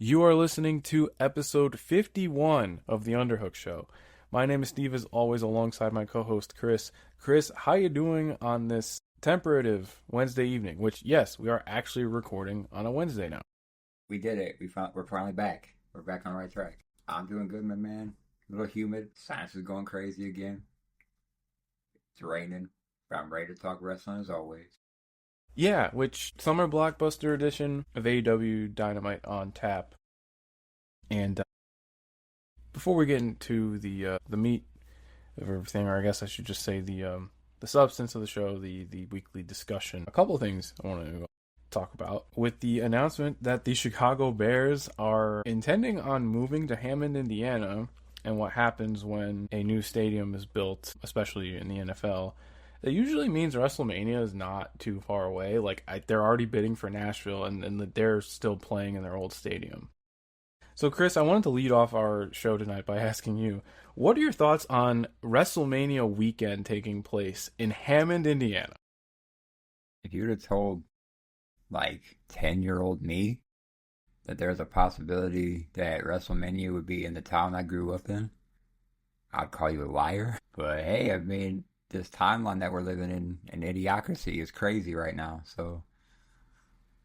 You are listening to episode 51 of the Underhook Show. My name is Steve, as always, alongside my co-host Chris. Chris, how you doing on this temperative Wednesday evening? Which, yes, we are actually recording on a Wednesday now. We did it. We're finally back. We're back on the right track. I'm doing good, my man. A little humid. Science is going crazy again. It's raining. But I'm ready to talk wrestling as always. Yeah, which Summer Blockbuster edition of AEW Dynamite on tap. And before we get into the meat of everything, or I guess I should just say the substance of the show, the weekly discussion, a couple of things I want to talk about. With the announcement that the Chicago Bears are intending on moving to Hammond, Indiana, and what happens when a new stadium is built, especially in the NFL, it usually means WrestleMania is not too far away. They're already bidding for Nashville, and they're still playing in their old stadium. So, Chris, I wanted to lead off our show tonight by asking you, what are your thoughts on WrestleMania weekend taking place in Hammond, Indiana? If you'd have told, 10-year-old me that there's a possibility that WrestleMania would be in the town I grew up in, I'd call you a liar. But hey, I mean, this timeline that we're living in idiocracy is crazy right now. So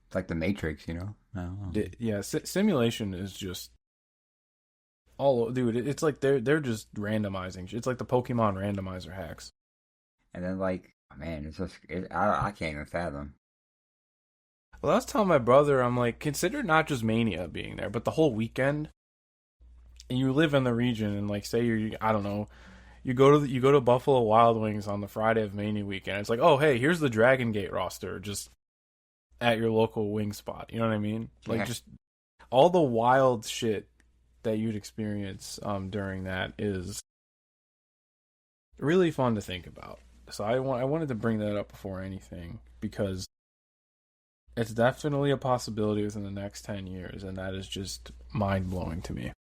it's like the Matrix, you know? I don't know. Yeah, simulation is just dude. It's like they're just randomizing. It's like the Pokemon randomizer hacks. And then man, I can't even fathom. Well, I was telling my brother, I'm like, consider not just Mania being there, but the whole weekend. And you live in the region, and say I don't know, you go to Buffalo Wild Wings on the Friday of Mania weekend. It's like, oh hey, here's the Dragon Gate roster, just at your local wing spot. You know what I mean? Just all the wild shit that you'd experience during that is really fun to think about. So I wanted to bring that up before anything, because it's definitely a possibility within the next 10 years, and that is just mind-blowing to me.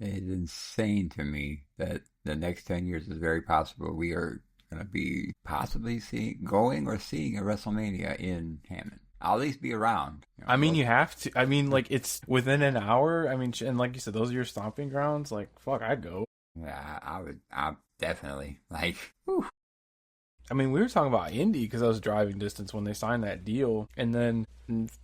It's insane to me that the next 10 years is very possible. We are going to be possibly seeing a WrestleMania in Hammond. I'll at least be around. I mean, you have to. I mean, it's within an hour. I mean, and like you said, those are your stomping grounds. Fuck, I'd go. Yeah, I definitely. Whew. I mean, we were talking about Indy because I was driving distance when they signed that deal. And then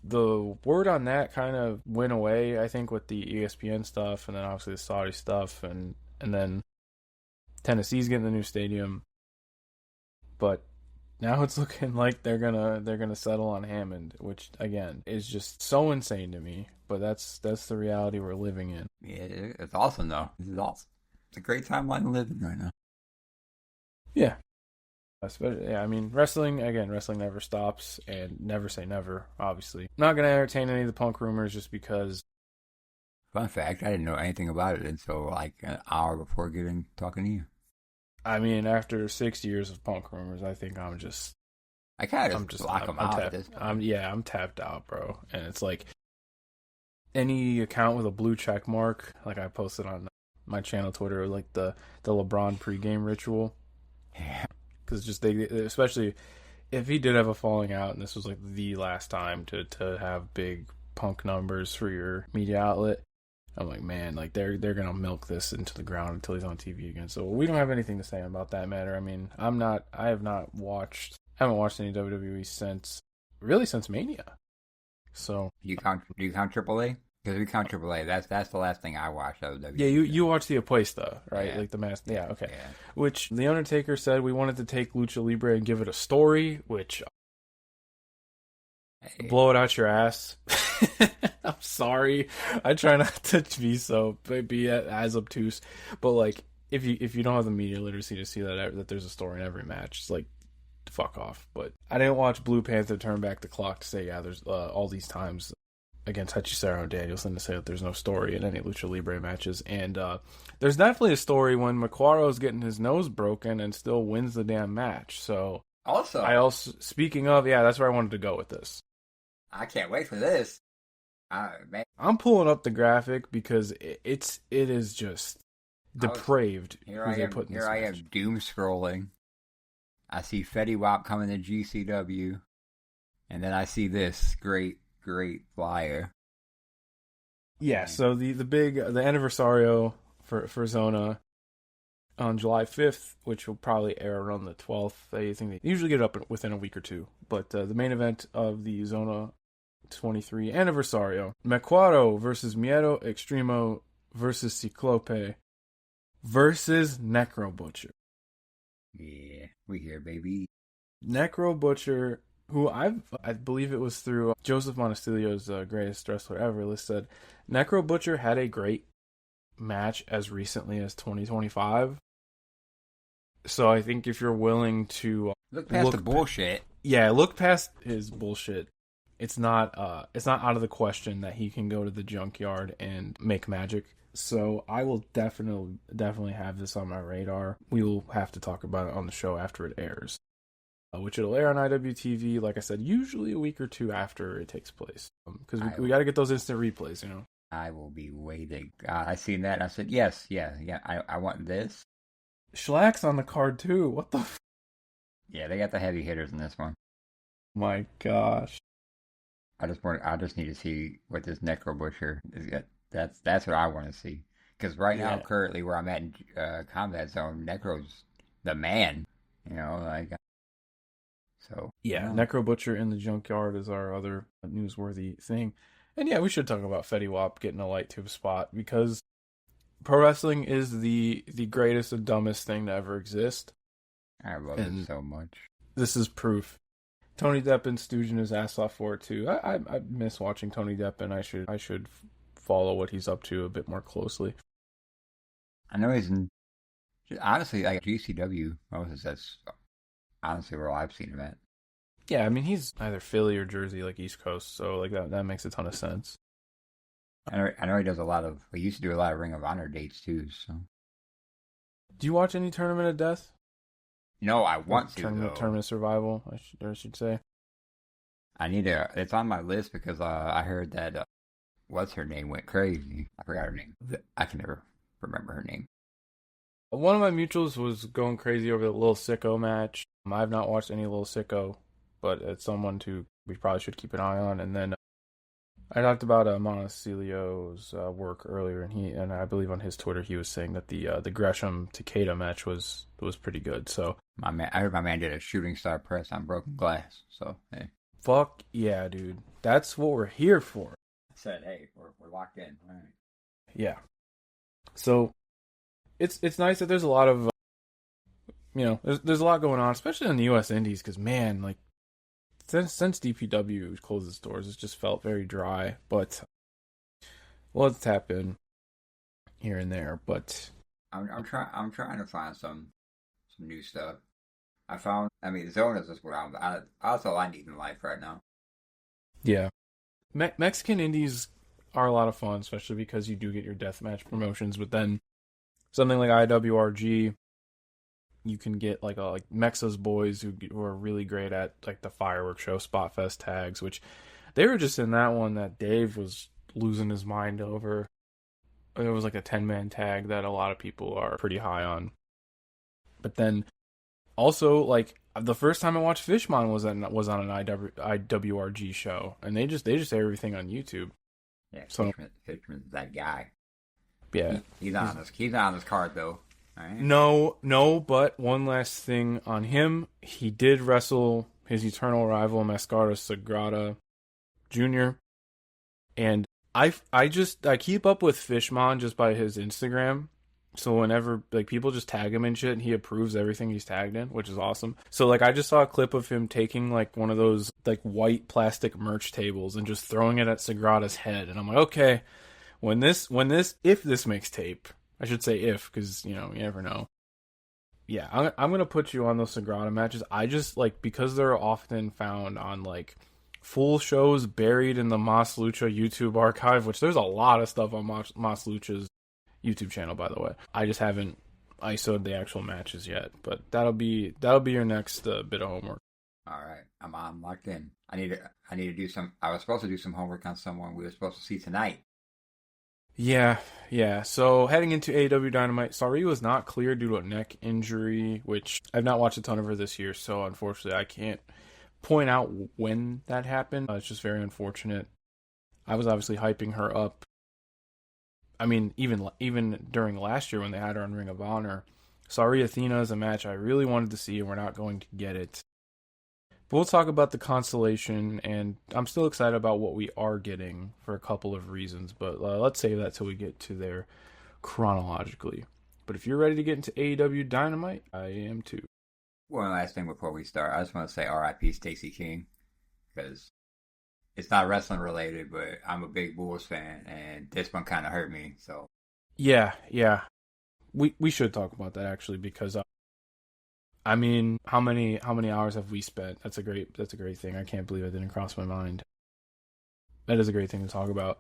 the word on that kind of went away, I think, with the ESPN stuff, and then obviously the Saudi stuff, and then Tennessee's getting the new stadium. But now it's looking like they're gonna settle on Hammond, which again is just so insane to me. But that's the reality we're living in. Yeah, it's awesome though. This is awesome. It's a great timeline to live in right now. Yeah. Especially, yeah, I mean, wrestling never stops, and never say never, obviously. Not going to entertain any of the Punk rumors just because. Fun fact, I didn't know anything about it until an hour before talking to you. I mean, after 6 years of Punk rumors, I think I'm just block them out at this point. I'm tapped out, bro. And it's like any account with a blue check mark, like I posted on my channel Twitter, like the LeBron pregame ritual. Yeah. Because just especially if he did have a falling out, and this was like the last time to have big Punk numbers for your media outlet, I'm like, man, they're gonna milk this into the ground until he's on TV again. So we don't have anything to say about that matter. I mean, I haven't watched any WWE since Mania. So do you count AAA? Because we count AAA. That's the last thing I watched of WWE. Yeah, you watched the Apuesta, right? Yeah. Like the mask. Yeah, okay. Yeah. Which The Undertaker said we wanted to take Lucha Libre and give it a story, which blow it out your ass. I'm sorry. I try not to be as obtuse, but if you don't have the media literacy to see that there's a story in every match, it's fuck off. But I didn't watch Blue Panther turn back the clock to say there's all these times against Hechisaro and Danielson to say that there's no story in any Lucha Libre matches. And there's definitely a story when Maquaro's getting his nose broken and still wins the damn match. So speaking of, that's where I wanted to go with this. I can't wait for this. Man. I'm pulling up the graphic because it is just depraved. Here I am doom scrolling. I see Fetty Wap coming to GCW, and then I see this great flyer. Yeah, so the anniversario for Zona on July 5th, which will probably air around the 12th. I think they usually get it up within a week or two. But the main event of the Zona 23 Anniversario, Mecuaro versus Miedo Extremo versus Ciclope versus Necro Butcher. Yeah, we here, baby. Necro Butcher, who I believe it was through Joseph Montecilio's Greatest Wrestler Ever list, said Necro Butcher had a great match as recently as 2025. So I think if you're willing to look past the bullshit, look past his bullshit. It's not out of the question that he can go to the junkyard and make magic. So I will definitely have this on my radar. We will have to talk about it on the show after it airs, which it'll air on IWTV. Like I said, usually a week or two after it takes place, because we got to get those instant replays. You know, I will be waiting. I seen that and I said, yes, yeah. I want this. Schlack's on the card too. What the? Yeah, they got the heavy hitters in this one. My gosh. I just need to see what this Necro Butcher is. That's what I want to see. Because right now, currently, where I'm at in Combat Zone, Necro's the man. You know, like. So. Yeah, Necro Butcher in the junkyard is our other newsworthy thing. And yeah, we should talk about Fetty Wap getting a light tube spot, because pro wrestling is the greatest and dumbest thing to ever exist. I love it so much. This is proof. Tony Depp and stooging his ass off for it too. I miss watching Tony Depp, and I should follow what he's up to a bit more closely. I know he's in, honestly, like GCW. That's honestly where I've seen him at. Yeah, I mean, he's either Philly or Jersey, like East Coast, so like that makes a ton of sense. I know he does he used to do a lot of Ring of Honor dates too, so. Do you watch any Tournament of Death? No, I want to, Tournament of Survival, I should say. I need to, it's on my list because I heard that, what's her name went crazy. I forgot her name. I can never remember her name. One of my mutuals was going crazy over the Lil Sicko match. I've not watched any Lil Sicko, but it's someone we probably should keep an eye on. And then I talked about Montecilio's work earlier, and I believe on his Twitter he was saying that the Gresham Takeda match was pretty good. So I heard my man did a shooting star press on broken glass. So hey, fuck yeah, dude, that's what we're here for. I said, hey, we're locked in. All right. Yeah. So it's nice that there's a lot of there's a lot going on, especially in the U.S. Indies, because man, like. Since DPW closed its doors, it's just felt very dry. But let's tap in here and there. But I'm trying to find some new stuff. Zona is just that's all I need in life right now. Yeah, Mexican indies are a lot of fun, especially because you do get your deathmatch promotions. But then something like IWRG. You can get like Mexa's boys who are really great at like the fireworks show, Spotfest tags, which they were just in that one that Dave was losing his mind over. It was like a 10-man tag that a lot of people are pretty high on. But then also, like, the first time I watched Fishmon was on an IWRG show, and they just air everything on YouTube. Yeah, so Fishman's that guy. Yeah, he's on this card though. Right. No, but one last thing on him. He did wrestle his eternal rival, Mascara Sagrada Jr. And I keep up with Fishmon just by his Instagram. So whenever like people just tag him and shit, and he approves everything he's tagged in, which is awesome. So like I just saw a clip of him taking like one of those like white plastic merch tables and just throwing it at Sagrada's head. And I'm like, okay, if this makes tape. I should say if, because, you never know. Yeah, I'm going to put you on those Sagrada matches. I just, like, because they're often found on, like, full shows buried in the Mas Lucha YouTube archive, which there's a lot of stuff on Mas Lucha's YouTube channel, by the way. I just haven't ISO'd the actual matches yet, but that'll be your next bit of homework. All right, I'm locked in. I need to do some. I was supposed to do some homework on someone we were supposed to see tonight. Yeah. So heading into AEW Dynamite, Sari was not cleared due to a neck injury, which I've not watched a ton of her this year, so unfortunately I can't point out when that happened. It's just very unfortunate. I was obviously hyping her up I mean, even during last year when they had her on Ring of Honor, sorry Athena is a match I really wanted to see, and we're not going to get it. But we'll talk about the constellation, and I'm still excited about what we are getting for a couple of reasons, but let's save that till we get to there chronologically. But if you're ready to get into AEW Dynamite, I am too. One last thing before we start, I just want to say R.I.P. Stacey King, because it's not wrestling related, but I'm a big Bulls fan, and this one kind of hurt me. So Yeah. We should talk about that actually because I mean, how many hours have we spent? That's a great thing. I can't believe it didn't cross my mind. That is a great thing to talk about.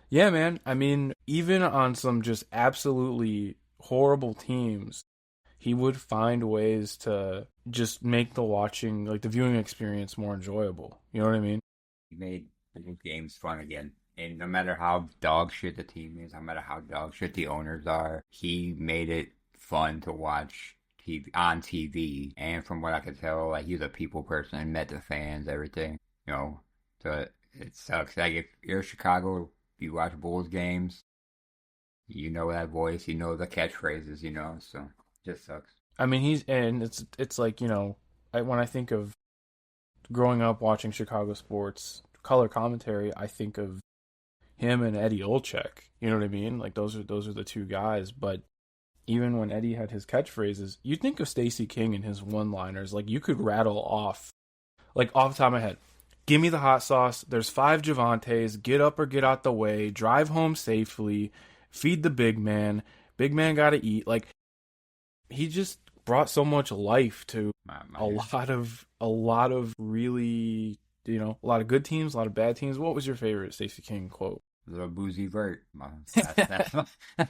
Yeah, man. I mean, even on some just absolutely horrible teams, he would find ways to just make the watching, like the viewing experience more enjoyable. You know what I mean? he made the games fun again. And no matter how dog shit the team is, no matter how dog shit the owners are, he made it fun to watch on TV. And from what I could tell, like he's a people person, met the fans, everything. You know, so it sucks. Like if you're Chicago, you watch Bulls games, you know that voice, you know the catchphrases, you know. So it just sucks. I mean, it's like, you know, when I think of growing up watching Chicago sports color commentary, I think of him and Eddie Olczyk. You know what I mean? Like those are the two guys. But even when Eddie had his catchphrases, you think of Stacey King and his one-liners. Like you could rattle off, like off the top of my head, give me the hot sauce. There's 5 Javantes. Get up or get out the way. Drive home safely. Feed the big man. Big man gotta eat. Like he just brought so much life to a lot of really, you know, a lot of good teams, a lot of bad teams. What was your favorite Stacey King quote? Little boozy vert.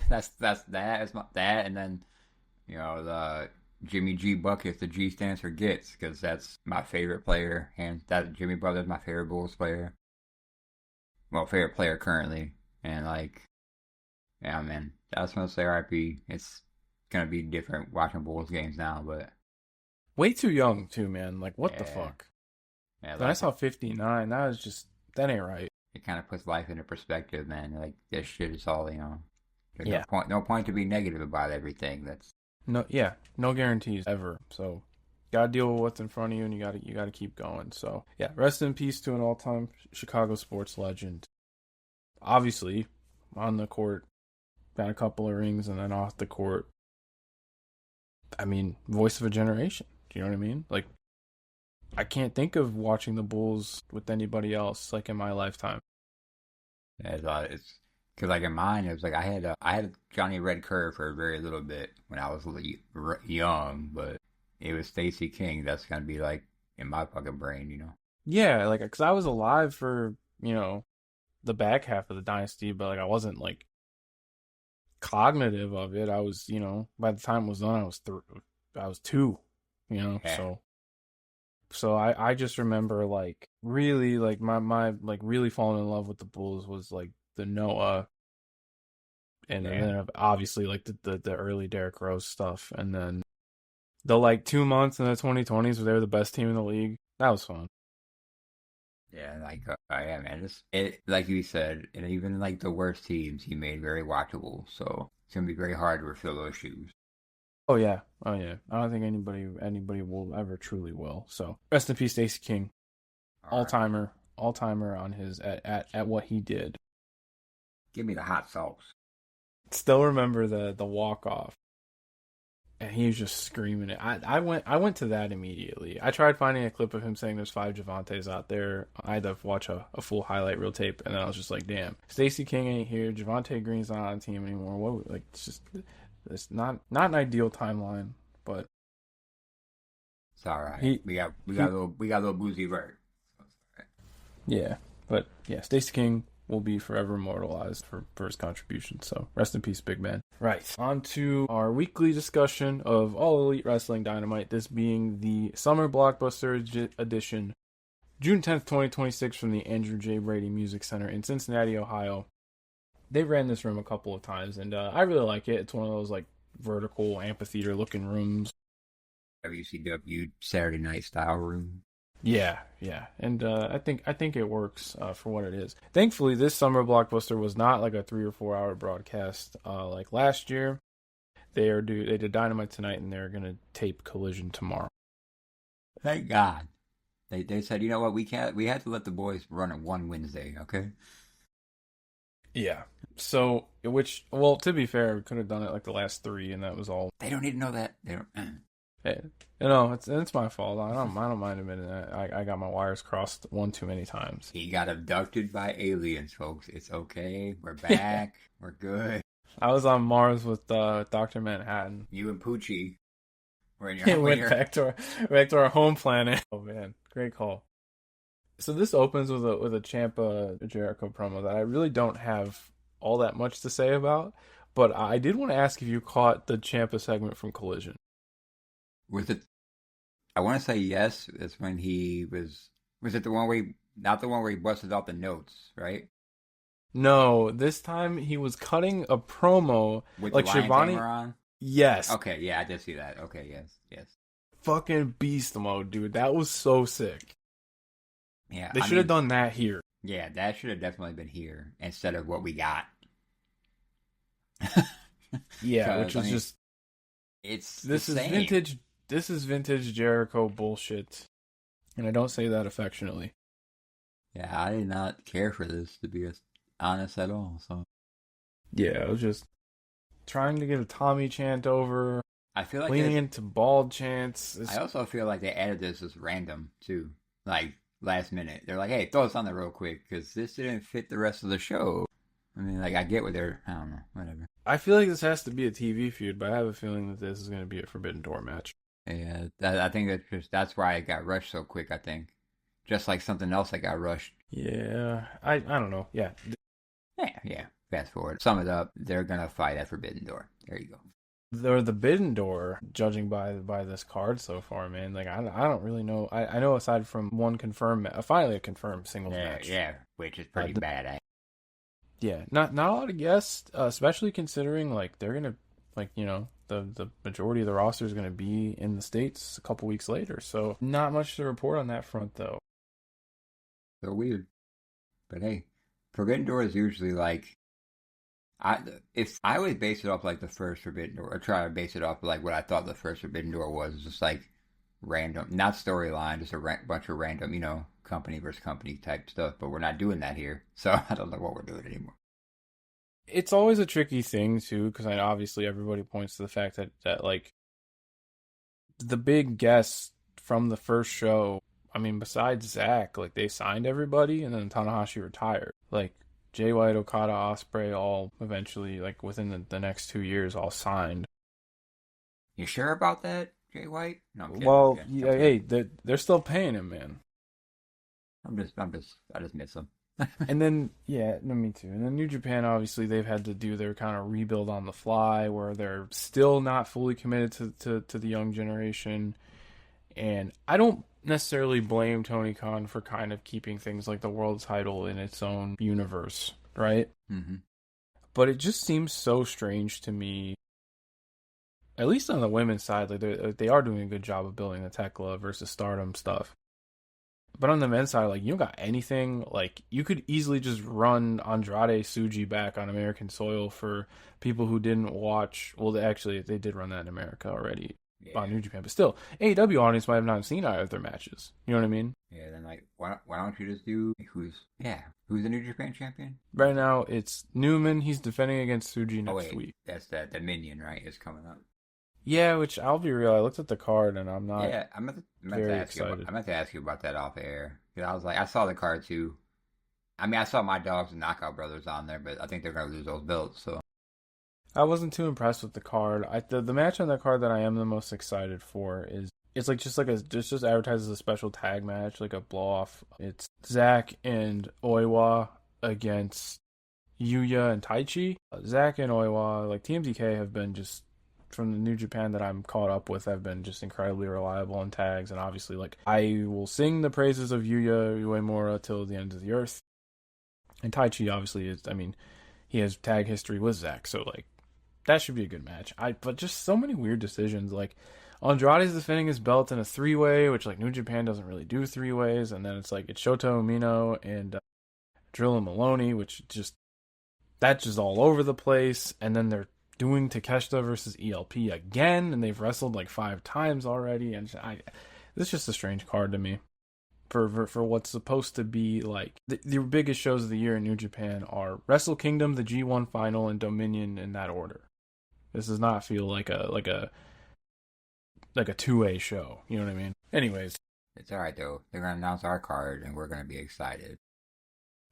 That's that, and then you know the Jimmy G bucket. The G stands for gets because that's my favorite player, and that Jimmy Butler's my favorite Bulls player. Well, favorite player currently, and like, yeah, man, I was gonna say RIP. It's gonna be different watching Bulls games now, but way too young too, man. Like what the yeah, fuck? yeah, When I saw 59, that ain't right. it kind of puts life into perspective, man. Like this shit is all, you know. There's Yeah. no point to be negative about everything. That's No guarantees ever. So, gotta deal with what's in front of you, and you gotta keep going. So, yeah, rest in peace to an all-time Chicago sports legend. Obviously, on the court, got a couple of rings, and then off the court, I mean, voice of a generation. Do you know what I mean? Like, I can't think of watching the Bulls with anybody else like in my lifetime. it's because like in mine, it was like I had Johnny Red Curve for a very little bit when I was young, but it was Stacey King. That's gonna be like in my fucking brain, you know. Yeah, like, because I was alive for, you know, the back half of the dynasty, but like I wasn't like cognitive of it. I was, you know, by the time it was done, I was 2, you know, Yeah. so I just remember like really like my like really falling in love with the Bulls was like the Noah and Yeah. then obviously like the early Derrick Rose stuff, and then the like 2 months in the 2020s where they were the best team in the league. That was fun. Yeah, like yeah, man. It like you said, and even like the worst teams, he made very watchable. So it's gonna be very hard to fill those shoes. Oh yeah. I don't think anybody will ever truly will. So rest in peace, Stacey King, All right, all timer on his at what he did. give me the hot sauce. Still remember the walk off, and he was just screaming it. I went to that immediately. I tried finding a clip of him saying there's 5 Javantes out there. I had to watch a full highlight reel tape, and then I was just like, damn, Stacey King ain't here. Javante Green's not on the team anymore. What, like, it's not an ideal timeline, but It's all right. he We he got a little boozy vert. yeah, but yeah, Stacey King will be forever immortalized for his contribution. So rest in peace, big man. Right. On to our weekly discussion of All Elite Wrestling Dynamite, this being the Summer Blockbuster edition, June 10th, 2026, from the Andrew J. Brady Music Center in Cincinnati, Ohio. They ran this room a couple of times, and I really like it. It's one of those like vertical amphitheater looking rooms. WCW Saturday Night Style room. Yeah, and I think it works for what it is. Thankfully, this summer blockbuster was not like a 3 or 4 hour broadcast like last year. They did Dynamite tonight, and they're gonna tape Collision tomorrow. Thank God. They said, you know what, we had to let the boys run it one Wednesday, okay? Yeah. So, which, well, to be fair, we could have done it like the last three, and that was all. They don't need to know that. They don't. Hey, it's my fault. I don't mind admitting that. I got my wires crossed one too many times. He got abducted by aliens, folks. It's okay. We're back. We're good. I was on Mars with Dr. Manhattan. You and Poochie were in It your went back to our home planet. Oh man, great call. So this opens with a Ciampa Jericho promo that I really don't have all that much to say about, but I did want to ask if you caught the Ciampa segment from Collision. Was it? I want to say yes. It's when he was. Was it the one where not the one where he busted out the notes, right? No, this time he was cutting a promo With like the lion Shivani. tamer on. Yes, Okay, yeah, I did see that. Okay, yes. fucking beast mode, dude. That was so sick. Yeah, They should have done that here. Yeah, that should have definitely been here instead of what we got. Yeah, which was just it's this the is same. vintage. This is vintage Jericho bullshit, and I don't say that affectionately. Yeah, I did not care for this to be honest at all. So Yeah, it was just trying to get a Tommy chant over, I feel like leaning into bald chants. I also feel like they added this as random too, like last minute. They're like, "Hey, throw this on there real quick because this didn't fit the rest of the show." I mean, like I get what they're. I don't know, whatever. I feel like this has to be a TV feud, but I have a feeling that this is going to be a Forbidden Door match. Yeah, I think that's why it got rushed so quick. I think just like something else that got rushed. Yeah, I don't know. Yeah, Yeah. Fast forward, sum it up. They're gonna fight at Forbidden Door. There you go. the Forbidden Door, judging by this card so far, man. Like I don't really know. I know aside from one confirmed, finally a confirmed singles match. Yeah, which is pretty bad. Yeah, not a lot of guests, especially considering like they're gonna the majority of the roster is gonna be in the States a couple weeks later. So not much to report on that front though. So weird, but hey, Forbidden Door is usually like if I would base it off like the first Forbidden Door, or try to base it off like what I thought the first Forbidden Door was, just like random, not storyline, just a bunch of random, company versus company type stuff. But we're not doing that here, so I don't know what we're doing anymore. It's always a tricky thing too, because obviously everybody points to the fact that like the big guests from the first show. I mean, besides Zack, like they signed everybody, and then Tanahashi retired. Like Jay White, Okada, Ospreay, all eventually, like within the next 2 years, all signed. You sure about that, Jay White? No, I'm kidding. Well, I'm yeah, hey, they're still paying him, man. I just miss him. And then, yeah, no, me too. And then New Japan, obviously, they've had to do their kind of rebuild on the fly, where they're still not fully committed to the young generation. And I don't necessarily blame Tony Khan for kind of keeping things like the world title in its own universe, right? Mm-hmm. But it just seems so strange to me, at least on the women's side, like they are doing a good job of building the Tekla versus Stardom stuff. But on the men's side, like you don't got anything. Like you could easily just run Andrade Tsuji back on American soil for people who didn't watch. Well, they did run that in America already on New Japan, but still, AEW audience might have not seen either of their matches. You know what I mean? Yeah. Then like, why don't you just do who's the New Japan champion? Right now, it's Newman. He's defending against Tsuji next week. That's the Minion, right? Is coming up. Yeah, which I'll be real. I looked at the card and I'm not. Yeah, I meant to ask you about that off air because I was like, I saw the card too. I mean, I saw my dogs and Knockout Brothers on there, but I think they're gonna lose those belts. So I wasn't too impressed with the card. The match on the card that I am the most excited for is it's like just advertised as a special tag match, like a blow off. It's Zack and Oiwa against Yuya and Taichi. Zack and Oiwa, like TMDK, have been just from the New Japan that I'm caught up with, have been just incredibly reliable in tags, and obviously, like I will sing the praises of Yuya Uemura till the end of the earth. And Taichi obviously is, I mean, he has tag history with Zack, so like that should be a good match. But just so many weird decisions. Like Andrade's defending his belt in a three-way, which like New Japan doesn't really do three-ways, and then it's like it's Shota Umino and Drilla Maloney, which just that's just all over the place. And then they're doing Takeshita versus ELP again, and they've wrestled like 5 times already. And this is just a strange card to me for what's supposed to be like the biggest shows of the year in New Japan are Wrestle Kingdom, the G1 Final, and Dominion in that order. This does not feel like a 2-way show. You know what I mean? Anyways, It's alright though. They're gonna announce our card and we're gonna be excited.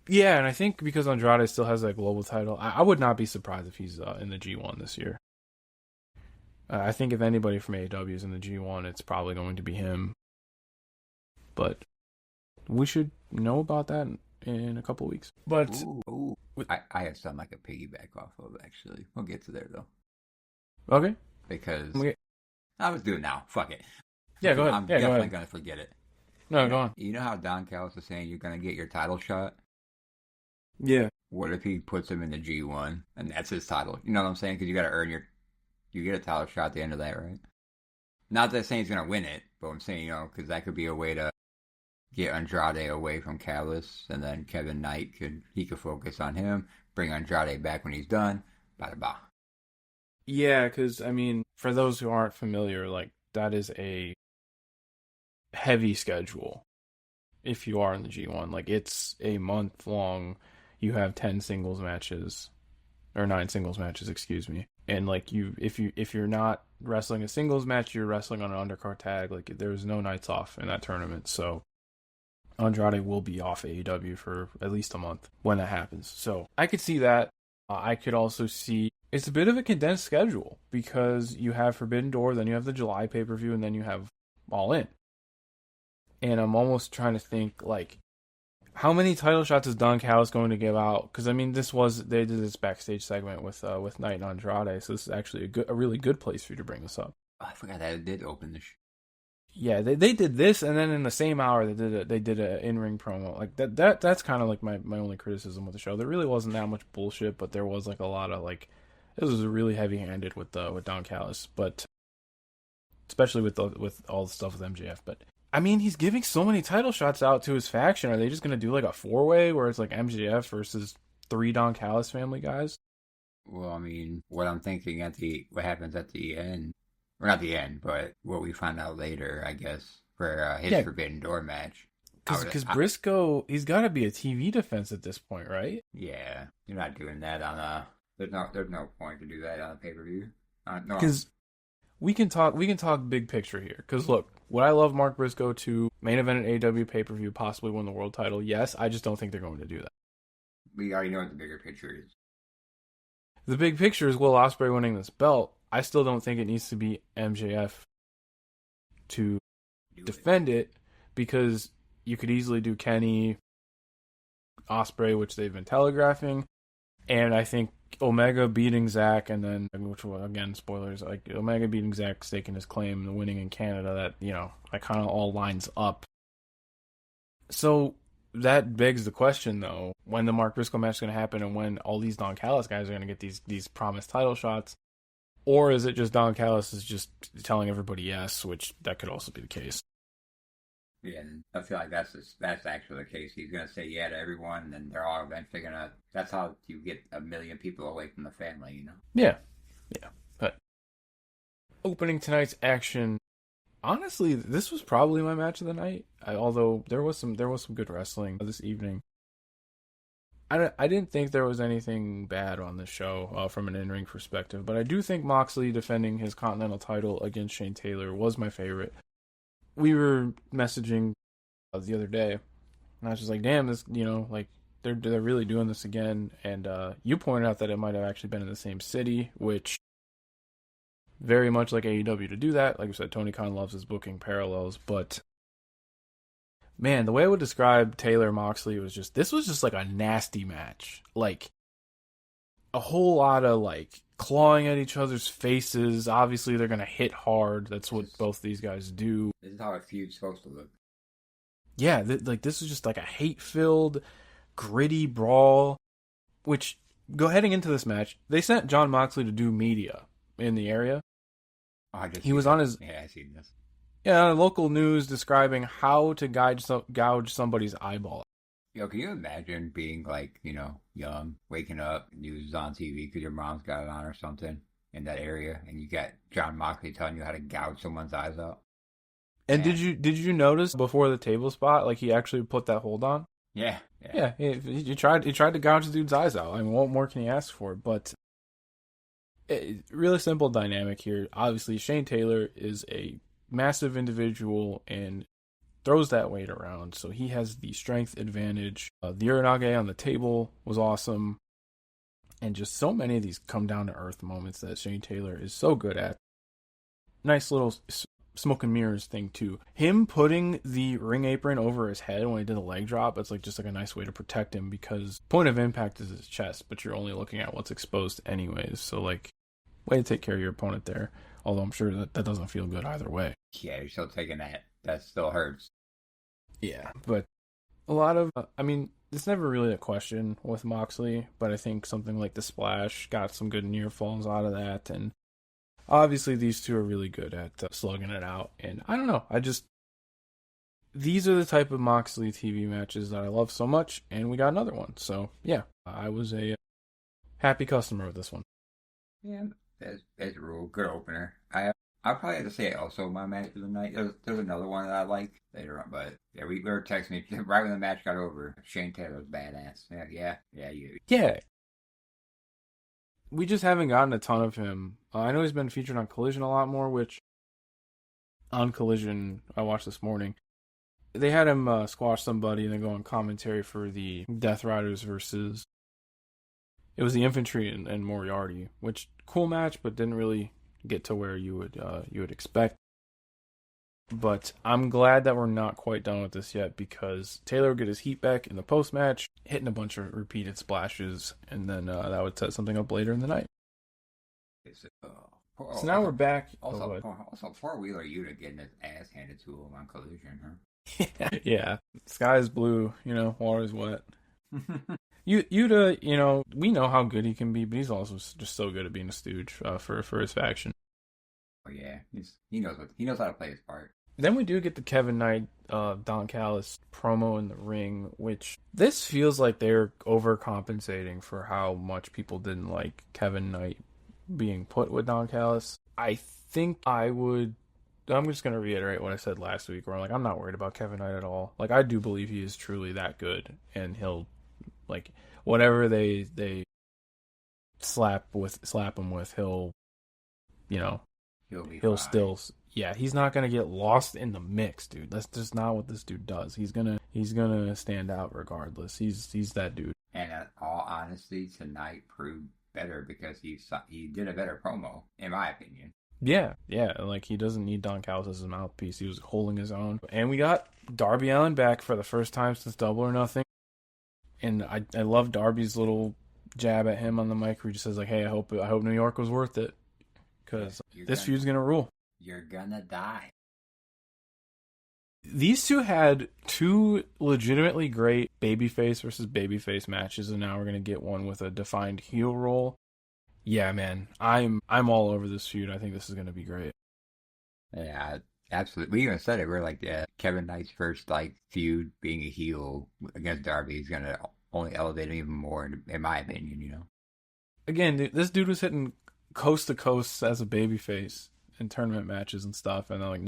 yeah, and I think because Andrade still has that global title, I would not be surprised if he's in the G1 this year. I think if anybody from AEW is in the G1, it's probably going to be him. But we should know about that in a couple weeks. But ooh. I have something I could piggyback off of, actually. We'll get to there, though. Okay. Because I was doing it now. Fuck it. Yeah, go ahead. I'm definitely going to forget it. No, go on. You know how Don Callis is saying you're going to get your title shot? Yeah. What if he puts him in the G1 and that's his title? You know what I'm saying? Because you got to earn you get a title shot at the end of that, right? Not that I'm saying he's going to win it, but I'm saying, because that could be a way to get Andrade away from Callis, and then Kevin Knight could focus on him, bring Andrade back when he's done, bada ba. Yeah, because, I mean, for those who aren't familiar, like, that is a heavy schedule if you are in the G1. Like, it's a month long. You have 10 singles matches, or 9 singles matches, excuse me. And, like, if you're not wrestling a singles match, you're wrestling on an undercard tag. Like, there's no nights off in that tournament, so Andrade will be off AEW for at least a month when that happens. So I could see that. I could also see it's a bit of a condensed schedule because you have Forbidden Door, then you have the July pay-per-view, and then you have All In. And I'm almost trying to think, like, how many title shots is Don Callis going to give out? Because, I mean, they did this backstage segment with Knight and Andrade, so this is actually a really good place for you to bring this up. Oh, I forgot that it did open the Yeah, they did this, and then in the same hour they did an in-ring promo. Like that's kind of like my only criticism with the show. There really wasn't that much bullshit, but there was like a lot of like it was really heavy-handed with Don Callis, but especially with all the stuff with MJF. But I mean, he's giving so many title shots out to his faction. Are they just gonna do like a 4-way where it's like MJF versus 3 Don Callis family guys? Well, I mean, what I'm thinking what happens at the end. Or not the end, but what we find out later, I guess, for his Forbidden Door match. Because Briscoe, he's got to be a TV defense at this point, right? Yeah, you're not doing that on a. There's no point to do that on a pay-per-view. No. Because we can talk big picture here. Because look, would I love Mark Briscoe to main event an AEW pay-per-view, possibly win the world title? Yes, I just don't think they're going to do that. We already know what the bigger picture is. The big picture is Will Ospreay winning this belt. I still don't think it needs to be MJF to defend it because you could easily do Kenny, Ospreay, which they've been telegraphing, and I think Omega beating Zack, and then which again spoilers, like Omega beating Zack, staking his claim, and winning in Canada. That kind of all lines up. So that begs the question, though, when the Mark Briscoe match is going to happen, and when all these Don Callis guys are going to get these promised title shots. Or is it just Don Callis is just telling everybody yes, which that could also be the case. Yeah, I feel like that's actually the case. He's going to say yeah to everyone, and then they're all eventually going to... That's how you get 1 million people away from the family, you know? Yeah. But opening tonight's action, honestly, this was probably my match of the night. Although there was some good wrestling this evening. I didn't think there was anything bad on the show from an in-ring perspective, but I do think Moxley defending his Continental title against Shane Taylor was my favorite. We were messaging the other day, and I was just like, damn, this, like, they're really doing this again, and you pointed out that it might have actually been in the same city, which very much like AEW to do that. Like I said, Tony Khan loves his booking parallels, but man, the way I would describe Taylor Moxley was this was just like a nasty match. Like, a whole lot of, like, clawing at each other's faces. Obviously, they're going to hit hard. That's what both these guys do. This is how a feud's supposed to look. Yeah, this is just like a hate-filled, gritty brawl, which, heading into this match, they sent John Moxley to do media in the area. Oh, I just He see was on this. his Yeah, I seen this. local news describing how to gouge somebody's eyeball. Yo, can you imagine being like, young, waking up, news is on TV because your mom's got it on or something in that area, and you got John Moxley telling you how to gouge someone's eyes out? And Man. did you notice before the table spot, like he actually put that hold on? Yeah. Yeah, he tried to gouge the dude's eyes out. I mean, what more can he ask for? But really simple dynamic here. Obviously, Shane Taylor is a massive individual and throws that weight around, so he has the strength advantage. The Uranage on the table was awesome, and just so many of these come down to earth moments that Shane Taylor is so good at. Nice little smoke and mirrors thing too. Him putting the ring apron over his head when he did a leg drop, it's like just like a nice way to protect him because point of impact is his chest, but you're only looking at what's exposed anyways. So like, way to take care of your opponent there. Although I'm sure that doesn't feel good either way. Yeah, you're still taking that. That still hurts. Yeah, but a lot of, I mean, it's never really a question with Moxley, but I think something like the Splash got some good near falls out of that, and obviously these two are really good at slugging it out, and I don't know, these are the type of Moxley TV matches that I love so much, and we got another one, so yeah, I was a happy customer with this one. Yeah, that's a rule. Good opener. I'll probably have to say also my match of the night. There's another one that I like later on, but yeah, we were texting me right when the match got over. Shane Taylor's badass. Yeah. We just haven't gotten a ton of him. I know he's been featured on Collision a lot more, which on Collision I watched this morning. They had him squash somebody and then go on commentary for the Death Riders versus. It was the Infantry and Moriarty, which cool match, but didn't really get to where you would expect. But I'm glad that we're not quite done with this yet because Taylor would get his heat back in the post match, hitting a bunch of repeated splashes, and then that would set something up later in the night. So now we're back. Also, poor Wheeler Yuta getting his ass handed to him on Collision, huh? Yeah, sky is blue, water is wet. Yuta, we know how good he can be, but he's also just so good at being a stooge for his faction. Oh yeah, he knows how to play his part. Then we do get the Kevin Knight, Don Callis promo in the ring, which this feels like they're overcompensating for how much people didn't like Kevin Knight being put with Don Callis. I think I'm just going to reiterate what I said last week, where I'm not worried about Kevin Knight at all. Like, I do believe he is truly that good, and he'll, like, whatever they slap him with, he'll still, yeah, he's not gonna get lost in the mix, dude. That's just not what this dude does. He's gonna stand out regardless. He's that dude. And in all honesty, tonight proved better because he did a better promo, in my opinion. Yeah, like he doesn't need Don Callis as his mouthpiece. He was holding his own. And we got Darby Allin back for the first time since Double or Nothing. And I love Darby's little jab at him on the mic where he just says like, "Hey, I hope New York was worth it, because this feud's gonna rule. You're gonna die." These two had two legitimately great babyface versus babyface matches, and now we're gonna get one with a defined heel role. Yeah, man, I'm all over this feud. I think this is gonna be great. Yeah, absolutely. We even said it. We're like, yeah, Kevin Knight's first feud being a heel against Darby is gonna only elevate him even more, in my opinion. Again, this dude was hitting coast to coast as a babyface in tournament matches and stuff, and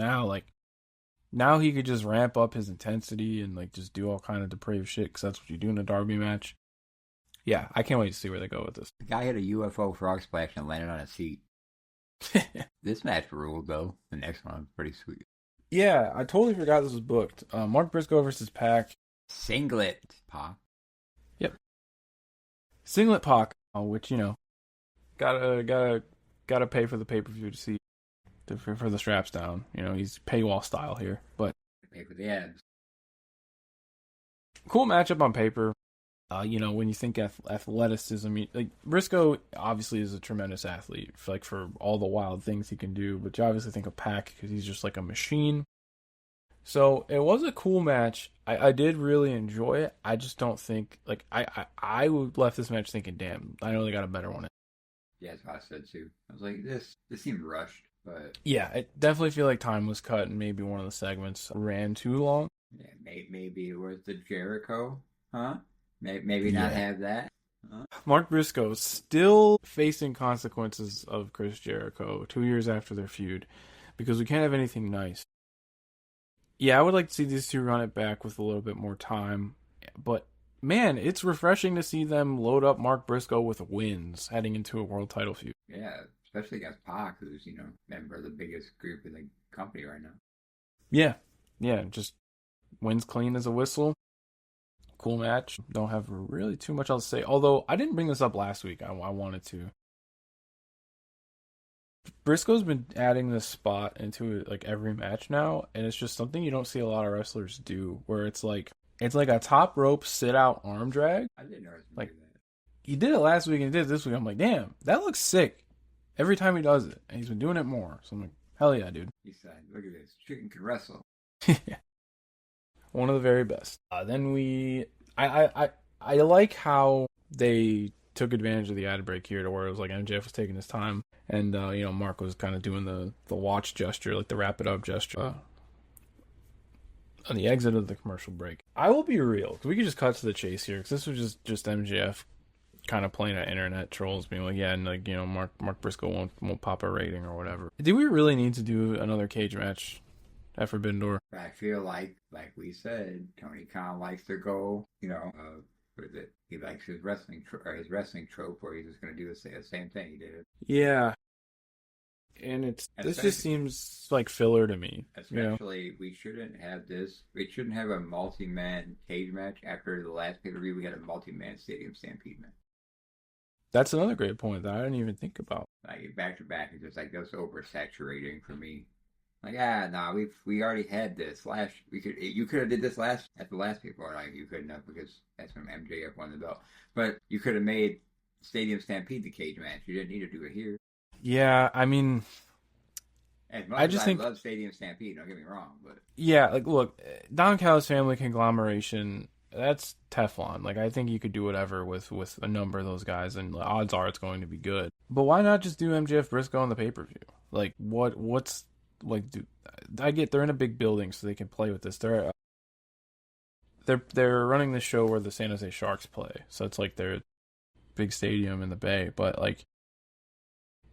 now he could just ramp up his intensity and just do all kind of depraved shit, because that's what you do in a Darby match. Yeah, I can't wait to see where they go with this. The guy hit a UFO frog splash and landed on a seat. This match ruled, though. The next one was pretty sweet. Yeah, I totally forgot this was booked. Mark Briscoe versus Pac. Singlet Pac. Yep. Singlet Pac, which gotta pay for the pay-per-view to see for the straps down. He's paywall style here, but pay for the ads. Cool matchup on paper. When you think athleticism, Briscoe obviously is a tremendous athlete, for all the wild things he can do, but you obviously think of Pac because he's just like a machine. So it was a cool match. I did really enjoy it. I just don't think, I left this match thinking, damn, I know they got a better one. Yeah, that's what I said too. I was like, this seemed rushed. But Yeah, I definitely feel like time was cut and maybe one of the segments ran too long. yeah, maybe it was the Jericho, huh? Maybe not Yeah. have that. Huh? Mark Briscoe still facing consequences of Chris Jericho 2 years after their feud because we can't have anything nice. Yeah, I would like to see these two run it back with a little bit more time. But man, it's refreshing to see them load up Mark Briscoe with wins heading into a world title feud. Yeah, especially against Pac, who's member of the biggest group in the company right now. Yeah. Yeah, just wins clean as a whistle. Cool match. Don't have really too much else to say. Although I didn't bring this up last week. I wanted to. Briscoe's been adding this spot into like every match now, and it's just something you don't see a lot of wrestlers do. Where it's like a top rope sit out arm drag. I didn't know he was Like do that. he did it last week and he did it this week. I'm like, damn, that looks sick. Every time he does it, and he's been doing it more. So I'm like, hell yeah, dude. He said, "Look at this, chicken can wrestle." One of the very best. Then I like how they took advantage of the ad break here to where it was like MJF was taking his time and Mark was kind of doing the watch gesture, like the wrap it up gesture on the exit of the commercial break. I will be real, because we could just cut to the chase here, because this was just MJF kind of playing at internet trolls, being like, yeah, and like Mark Briscoe won't pop a rating or whatever. Do we really need to do another cage match at Forbidden Door? But I feel like we said, Tony Khan likes to go, with it. He likes his wrestling trope where he's just going to do the same thing he did. Yeah. And this just seems like filler to me. Especially, we shouldn't have this. We shouldn't have a multi-man cage match after the last pay-per-view. We had a multi-man stadium stampede match. That's another great point that I didn't even think about. Like back to back, it's just like that's oversaturating for me. Like we already had this last. You could have did this at the last people. Like you couldn't have because that's when MJF won the belt. But you could have made Stadium Stampede the cage match. You didn't need to do it here. Yeah, I mean, as much as I love Stadium Stampede, don't get me wrong, but yeah, like look, Don Callis family conglomeration. That's Teflon. Like I think you could do whatever with a number of those guys, and odds are it's going to be good. But why not just do MJF Briscoe on the pay per view? Like what's like, dude, I get they're in a big building, so they can play with this. They're running the show where the San Jose Sharks play, so it's like their big stadium in the Bay, but like,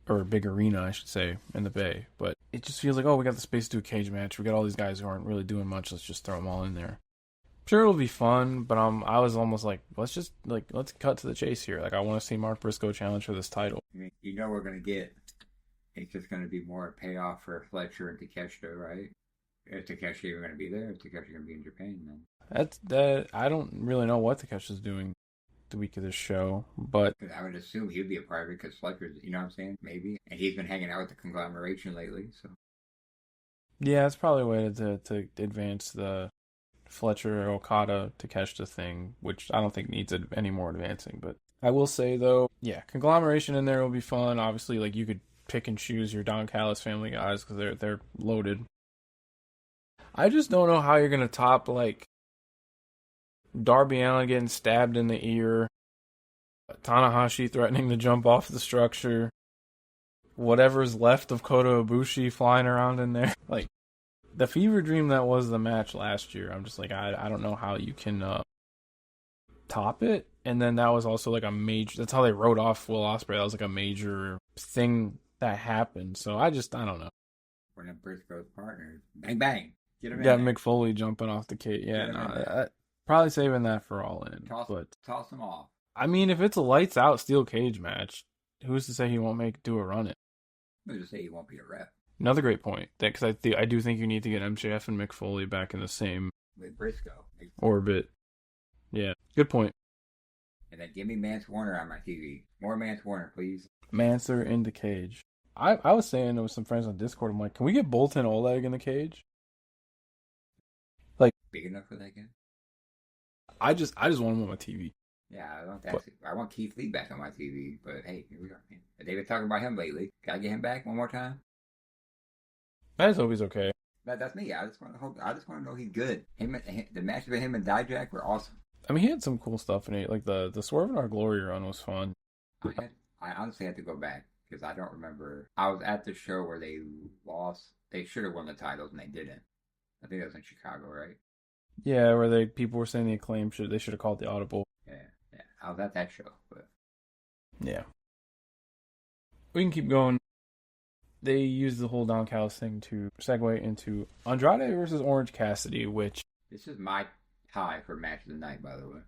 or big arena, I should say, in the Bay. But it just feels like, oh, we got the space to do a cage match. We got all these guys who aren't really doing much. Let's just throw them all in there. I'm sure it'll be fun, but I was almost like, let's cut to the chase here. Like I want to see Mark Briscoe challenge for this title. I mean, we're gonna get. It's just going to be more a payoff for Fletcher and Takeshita, right? Is Takeshita even going to be there? Is Takeshita going to be in Japan then? I don't really know what Takeshi's doing the week of this show, but I would assume he'd be a part of it because Fletcher's, you know what I'm saying? Maybe. And he's been hanging out with the conglomeration lately, so. Yeah, it's probably a way to advance the Fletcher Okada Takeshita thing, which I don't think needs any more advancing. But I will say though, yeah, conglomeration in there will be fun. Obviously, like you could pick and choose your Don Callis family guys because they're loaded. I just don't know how you're gonna top like Darby Allin getting stabbed in the ear, Tanahashi threatening to jump off the structure, whatever's left of Kota Ibushi flying around in there. Like the fever dream that was the match last year. I'm just like I don't know how you can top it. And then that was also like a major. That's how they wrote off Will Ospreay. That was like a major thing that happened. So I don't know. We're in Briscoe's partners. Bang bang. Get him in. Got Mick Foley jumping off the cage. Yeah, probably saving that for All In. Toss him off. I mean, if it's a lights out steel cage match, who's to say he won't do a run it? Who's to say he won't be a rep? Another great point. Because I do think you need to get MJF and Mick Foley back in the same with Briscoe orbit. Yeah, good point. And then give me Mance Warner on my TV. More Mance Warner, please. Manser in the cage. I was saying with some friends on Discord, I'm like, can we get Bolton Oleg in the cage? Like big enough for that guy? I just want him on my TV. Yeah, I want Keith Lee back on my TV, but hey, here we are. They've been talking about him lately. Can I get him back one more time? I just hope he's okay. That's me. I just want to know he's good. The matches with him and Dijak were awesome. I mean, he had some cool stuff in it. Like the Swerve in Our Glory run was fun. I honestly had to go back because I don't remember. I was at the show where they lost. They should have won the titles and they didn't. I think that was in Chicago, right? Yeah, where people were saying the Acclaim should have called the audible. Yeah, yeah. I was at that show, but Yeah. We can keep going. They used the whole Don Callis thing to segue into Andrade versus Orange Cassidy, which this is my tie for match of the night, by the way.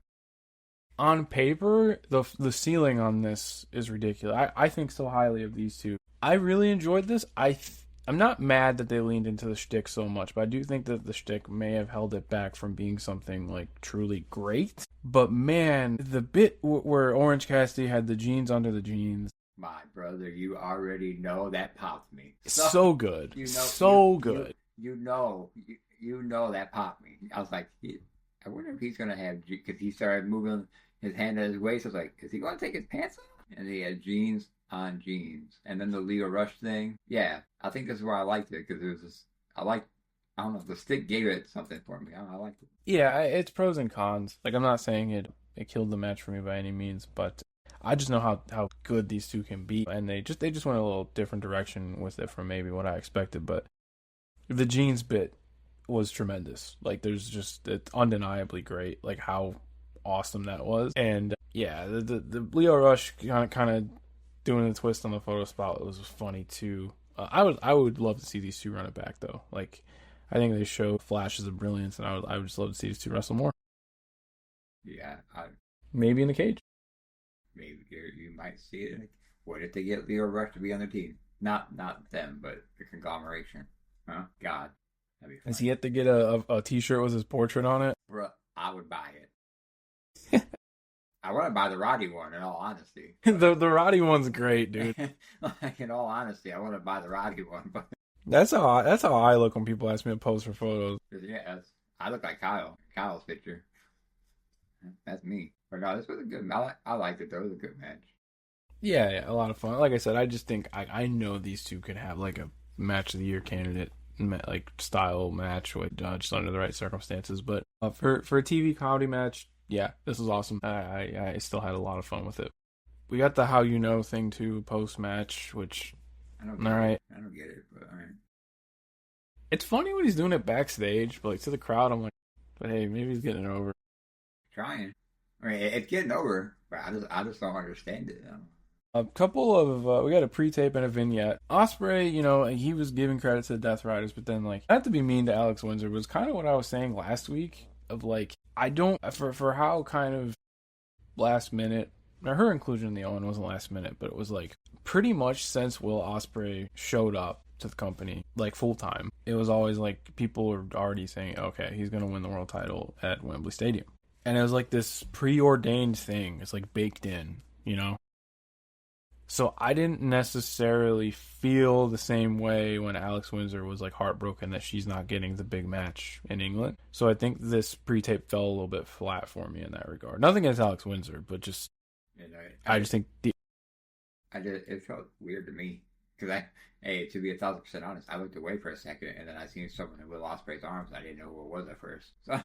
On paper, the ceiling on this is ridiculous. I think so highly of these two. I really enjoyed this. I'm not mad that they leaned into the shtick so much, but I do think that the shtick may have held it back from being something like truly great. But man, the bit where Orange Cassidy had the jeans under the jeans. My brother, you already know that popped me. So good. You know, so good. You know that popped me. I was like, I wonder if he's going to have, because he started moving his hand at his waist. I was like, is he going to take his pants off? And he had jeans on jeans. And then the Leo Rush thing. Yeah, I think this is where I liked it, because it was just, I don't know, the stick gave it something for me. I liked it. Yeah, it's pros and cons. Like, I'm not saying it killed the match for me by any means, but I just know how good these two can be, and they just went a little different direction with it from maybe what I expected. But the jeans bit was tremendous. Like, it's undeniably great. Like how awesome that was, and yeah, the Leo Rush kind of doing the twist on the photo spot was funny too. I would love to see these two run it back though. Like, I think they show flashes of brilliance, and I would just love to see these two wrestle more. Yeah, maybe in the cage. Maybe you might see it. What if they get Leo Rush to be on the team? Not them, but the conglomeration. Huh? God, that'd be fun. Has he yet to get a T-shirt with his portrait on it? Bruh, I would buy it. I want to buy the Roddy one, in all honesty. the Roddy one's great, dude. Like, in all honesty, I want to buy the Roddy one, but that's how I look when people ask me to pose for photos. Yeah, I look like Kyle's picture. That's me. But no, this was a good. I liked it though. It was a good match. Yeah, a lot of fun. Like I said, I just think I know these two could have like a match of the year candidate, like style match with just under the right circumstances. But for a TV comedy match, yeah, this was awesome. I still had a lot of fun with it. We got the how you know thing too post match, which I don't get it, but all right. It's funny when he's doing it backstage, but like to the crowd, I'm like, but hey, maybe he's getting it over. Trying. I mean, it's getting over, but I just don't understand it. A couple of we got a pre-tape and a vignette. Ospreay, he was giving credit to the Death Riders, but then like not to be mean to Alex Windsor was kind of what I was saying last week of like I don't for how kind of last minute. Now her inclusion in the Owen wasn't last minute, but it was like pretty much since Will Ospreay showed up to the company like full time. It was always like people were already saying, okay, he's gonna win the world title at Wembley Stadium. And it was like this preordained thing. It's like baked in, So I didn't necessarily feel the same way when Alex Windsor was like heartbroken that she's not getting the big match in England. So I think this pre-tape fell a little bit flat for me in that regard. Nothing against Alex Windsor, but just I just think it felt weird to me because to be 1,000% honest, I looked away for a second and then I seen someone in Will Ospreay's arms. I didn't know who it was at first. So.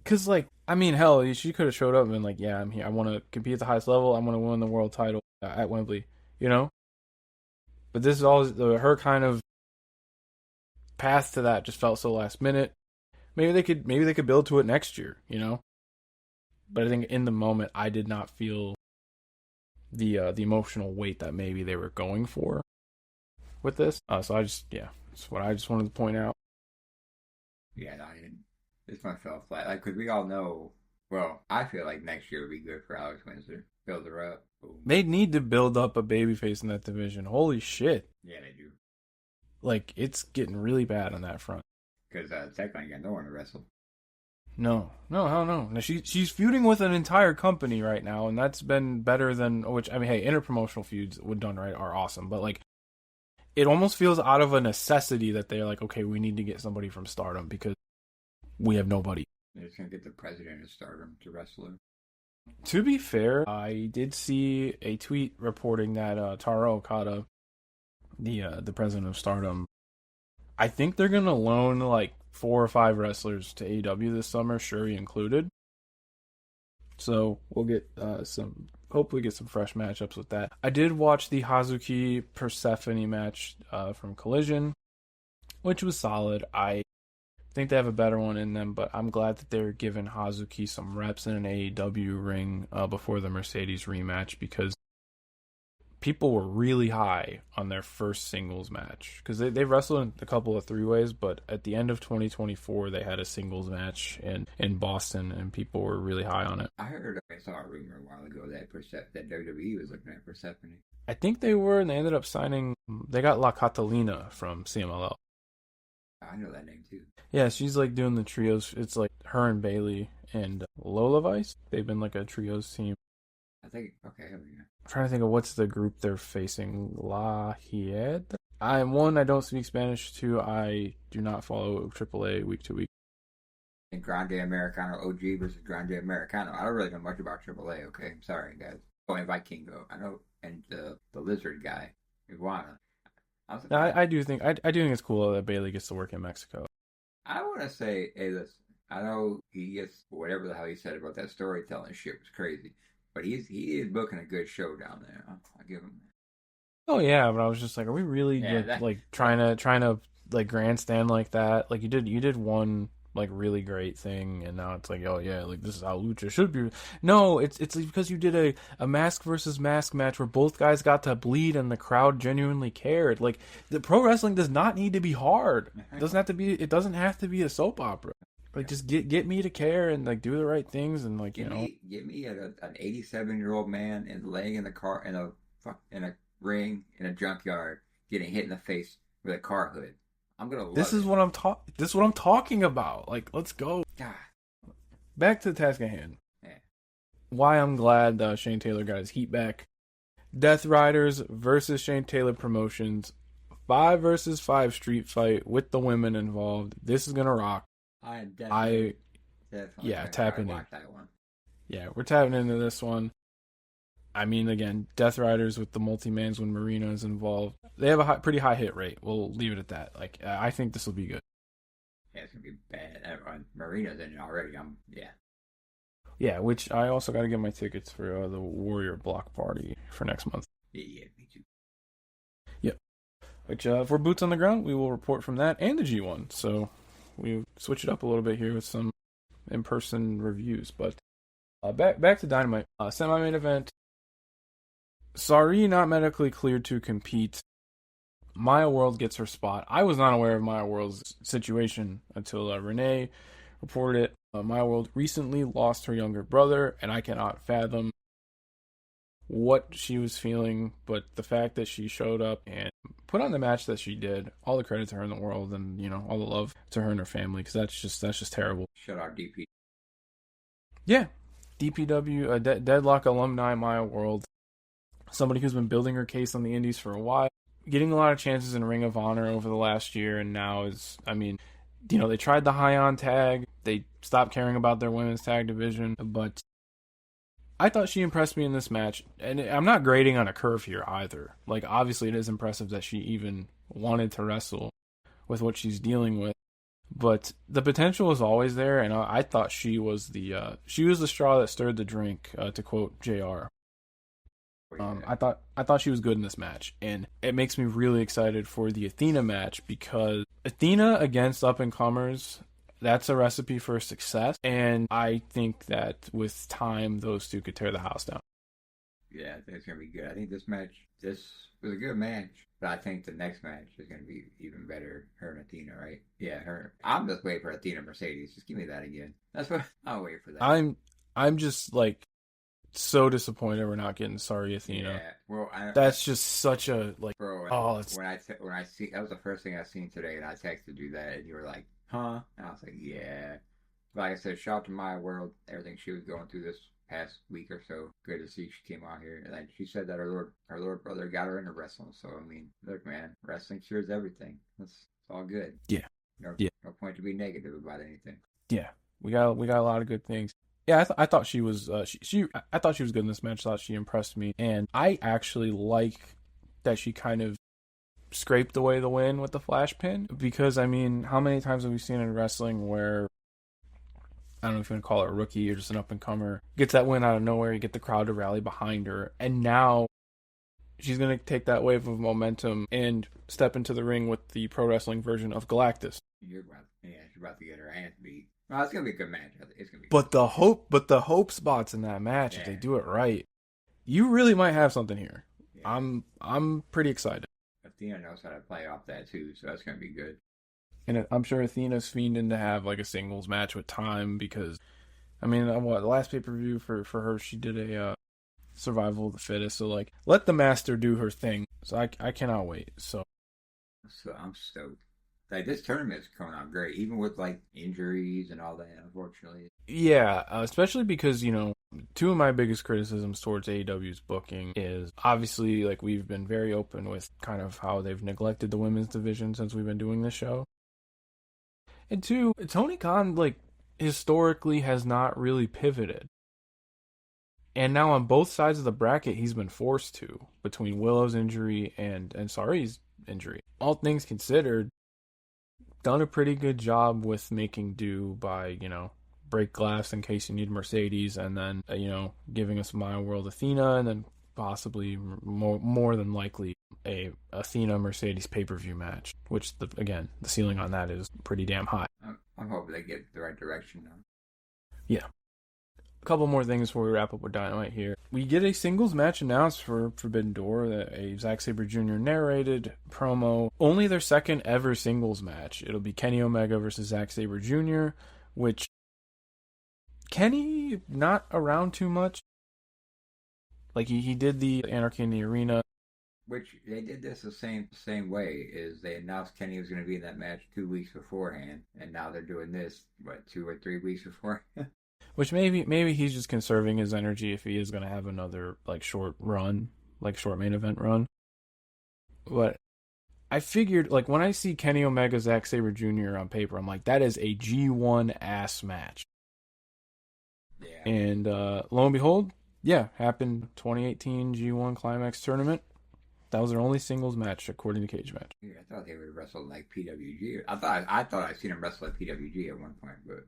Because, like, I mean, hell, she could have showed up and been like, yeah, I'm here. I want to compete at the highest level. I want to win the world title at Wembley, But this is all her kind of path to that just felt so last minute. Maybe they could build to it next year, But I think in the moment, I did not feel the emotional weight that maybe they were going for with this. So that's what I just wanted to point out. Yeah, no, I didn't. This one fell flat. Like, because we all know, well, I feel like next year would be good for Alex Windsor. Build her up. Boom. They need to build up a babyface in that division. Holy shit. Yeah, they do. Like, it's getting really bad on that front. Because technically, got no one to wrestle. No, hell no. Now, she's feuding with an entire company right now, and that's been better than, hey, interpromotional feuds when done right are awesome, but, like, it almost feels out of a necessity that they're like, okay, we need to get somebody from Stardom because we have nobody. They're just going to get the president of Stardom to wrestle her. To be fair, I did see a tweet reporting that Taro Okada, the president of Stardom, I think they're going to loan like 4 or 5 wrestlers to AEW this summer, Shuri included. So we'll get hopefully get some fresh matchups with that. I did watch the Hazuki Persephone match from Collision, which was solid. I think they have a better one in them, but I'm glad that they're giving Hazuki some reps in an AEW ring before the Mercedes rematch, because people were really high on their first singles match, because they wrestled in a couple of three ways, but at the end of 2024 they had a singles match in Boston, and people were really high on it. I saw a rumor a while ago that that WWE was looking at Persephone. I think they were, and they ended up signing. They got La Catalina from CMLL. I know that name too. Yeah, she's like doing the trios. It's like her and Bailey and Lola Vice. They've been like a trios team. I think, okay, here we go. I'm trying to think of what's the group they're facing. La Hied? I don't speak Spanish. Two, I do not follow AAA week to week. And Grande Americano OG versus Grande Americano. I don't really know much about AAA, okay? I'm sorry, guys. Oh, and Vikingo. I know, and the lizard guy, Iguana. I do think it's cool that Bailey gets to work in Mexico. I want to say, hey, listen, I know he gets whatever the hell he said about that storytelling shit was crazy, but he is booking a good show down there. I'll give him that. Oh yeah, but I was just like, are we really trying to like grandstand like that? Like you did one like really great thing, and now it's like, oh yeah, like this is how lucha should be. No, it's because you did a mask versus mask match where both guys got to bleed and the crowd genuinely cared. Like the pro wrestling does not need to be hard. It doesn't have to be a soap opera. Like just get me to care and like do the right things, and like get me an 87-year-old man and laying in the car in a ring in a junkyard getting hit in the face with a car hood. I'm gonna love this is what I'm talking about. Like, let's go. God. Back to the task at hand. Yeah. Why I'm glad Shane Taylor got his heat back. Death Riders versus Shane Taylor Promotions. 5 versus 5 street fight with the women involved. This is gonna rock. Definitely tapping in. That one. Yeah, we're tapping into this one. I mean, again, Death Riders with the multi-mans when Marina is involved. They have a pretty high hit rate. We'll leave it at that. Like, I think this will be good. Yeah, it's gonna be bad. Marina's in it already. Yeah, which I also got to get my tickets for the Warrior Block Party for next month. Yeah, me too. Yep. Which, if we're boots on the ground, we will report from that and the G1. So we switch it up a little bit here with some in-person reviews. But back to Dynamite. Semi-main event. Sari not medically cleared to compete. Maya World gets her spot. I was not aware of Maya World's situation until Renee reported it. Maya World recently lost her younger brother, and I cannot fathom what she was feeling, but the fact that she showed up and put on the match that she did, all the credit to her in the world, and all the love to her and her family, because that's just terrible. Shout out DP. Yeah, DPW, Deadlock alumni Maya World. Somebody who's been building her case on the indies for a while, getting a lot of chances in Ring of Honor over the last year, and now they tried the High-On tag. They stopped caring about their women's tag division, but I thought she impressed me in this match, and I'm not grading on a curve here either. Like, obviously it is impressive that she even wanted to wrestle with what she's dealing with, but the potential is always there, and I thought she was the straw that stirred the drink, to quote JR. I thought she was good in this match, and it makes me really excited for the Athena match, because Athena against up-and-comers, that's a recipe for success, and I think that with time, those two could tear the house down. Yeah, I think it's going to be good. I think this was a good match, but I think the next match is going to be even better. Her and Athena, right? Yeah, her. I'm just waiting for Athena Mercedes. Just give me that again. That's what I'll wait for that. I'm just like so disappointed we're not getting Sorry Athena. Yeah, well, that's just such a like. Bro, when I see that was the first thing I seen today, and I texted you that, and you were like, "Huh?" And I was like, "Yeah." Like I said, shout out to Maya World, everything she was going through this past week or so. Good to see she came out here, and like she said that her Lord brother got her into wrestling. So I mean, look, man, wrestling cures everything. It's all good. Yeah. No point to be negative about anything. Yeah, we got a lot of good things. Yeah, I thought she was I thought she was good in this match. I thought she impressed me, and I actually like that she kind of scraped away the win with the flash pin, because I mean, how many times have we seen in wrestling where I don't know if you want to call her a rookie or just an up-and-comer, gets that win out of nowhere. You get the crowd to rally behind her. And now she's going to take that wave of momentum and step into the ring with the pro wrestling version of Galactus. She's about to get her ass beat. Well, it's going to be a good match. It's going to be But the hope spots in that match, if they do it right, you really might have something here. Yeah. I'm pretty excited. Athena knows how to play off that too, so that's going to be good. And I'm sure Athena's fiending to have like a singles match with Time because, I mean, the last pay-per-view for her, she did a survival of the fittest. So like, let the master do her thing. So I cannot wait. So I'm stoked. Like, this tournament's coming out great, even with like injuries and all that, unfortunately. Yeah, especially because, two of my biggest criticisms towards AEW's booking is obviously, like, we've been very open with kind of how they've neglected the women's division since we've been doing this show. And two, Tony Khan, like, historically has not really pivoted. And now on both sides of the bracket, he's been forced to, between Willow's injury and Sari's injury. All things considered, done a pretty good job with making do by, break glass in case you need Mercedes, and then, giving us My World Athena, and then possibly more than likely a Athena Mercedes pay-per-view match, which, the ceiling on that is pretty damn high. I'm hoping they get the right direction now. Yeah. A couple more things before we wrap up with Dynamite here. We get a singles match announced for Forbidden Door, a Zack Sabre Jr. narrated promo. Only their second ever singles match. It'll be Kenny Omega versus Zack Sabre Jr., which Kenny not around too much. Like he did the Anarchy in the Arena. Which they did this the same way, is they announced Kenny was going to be in that match 2 weeks beforehand, and now they're doing this 2 or 3 weeks before. Which maybe he's just conserving his energy if he is going to have another short run, short main event run. But I figured, when I see Kenny Omega, Zack Sabre Jr. on paper, I'm like, that is a G1 ass match. Yeah. And lo and behold, happened 2018 G1 Climax tournament. That was their only singles match according to Cage Match. Yeah, I thought they would wrestle like PWG. I thought I'd seen them wrestle at PWG at one point, but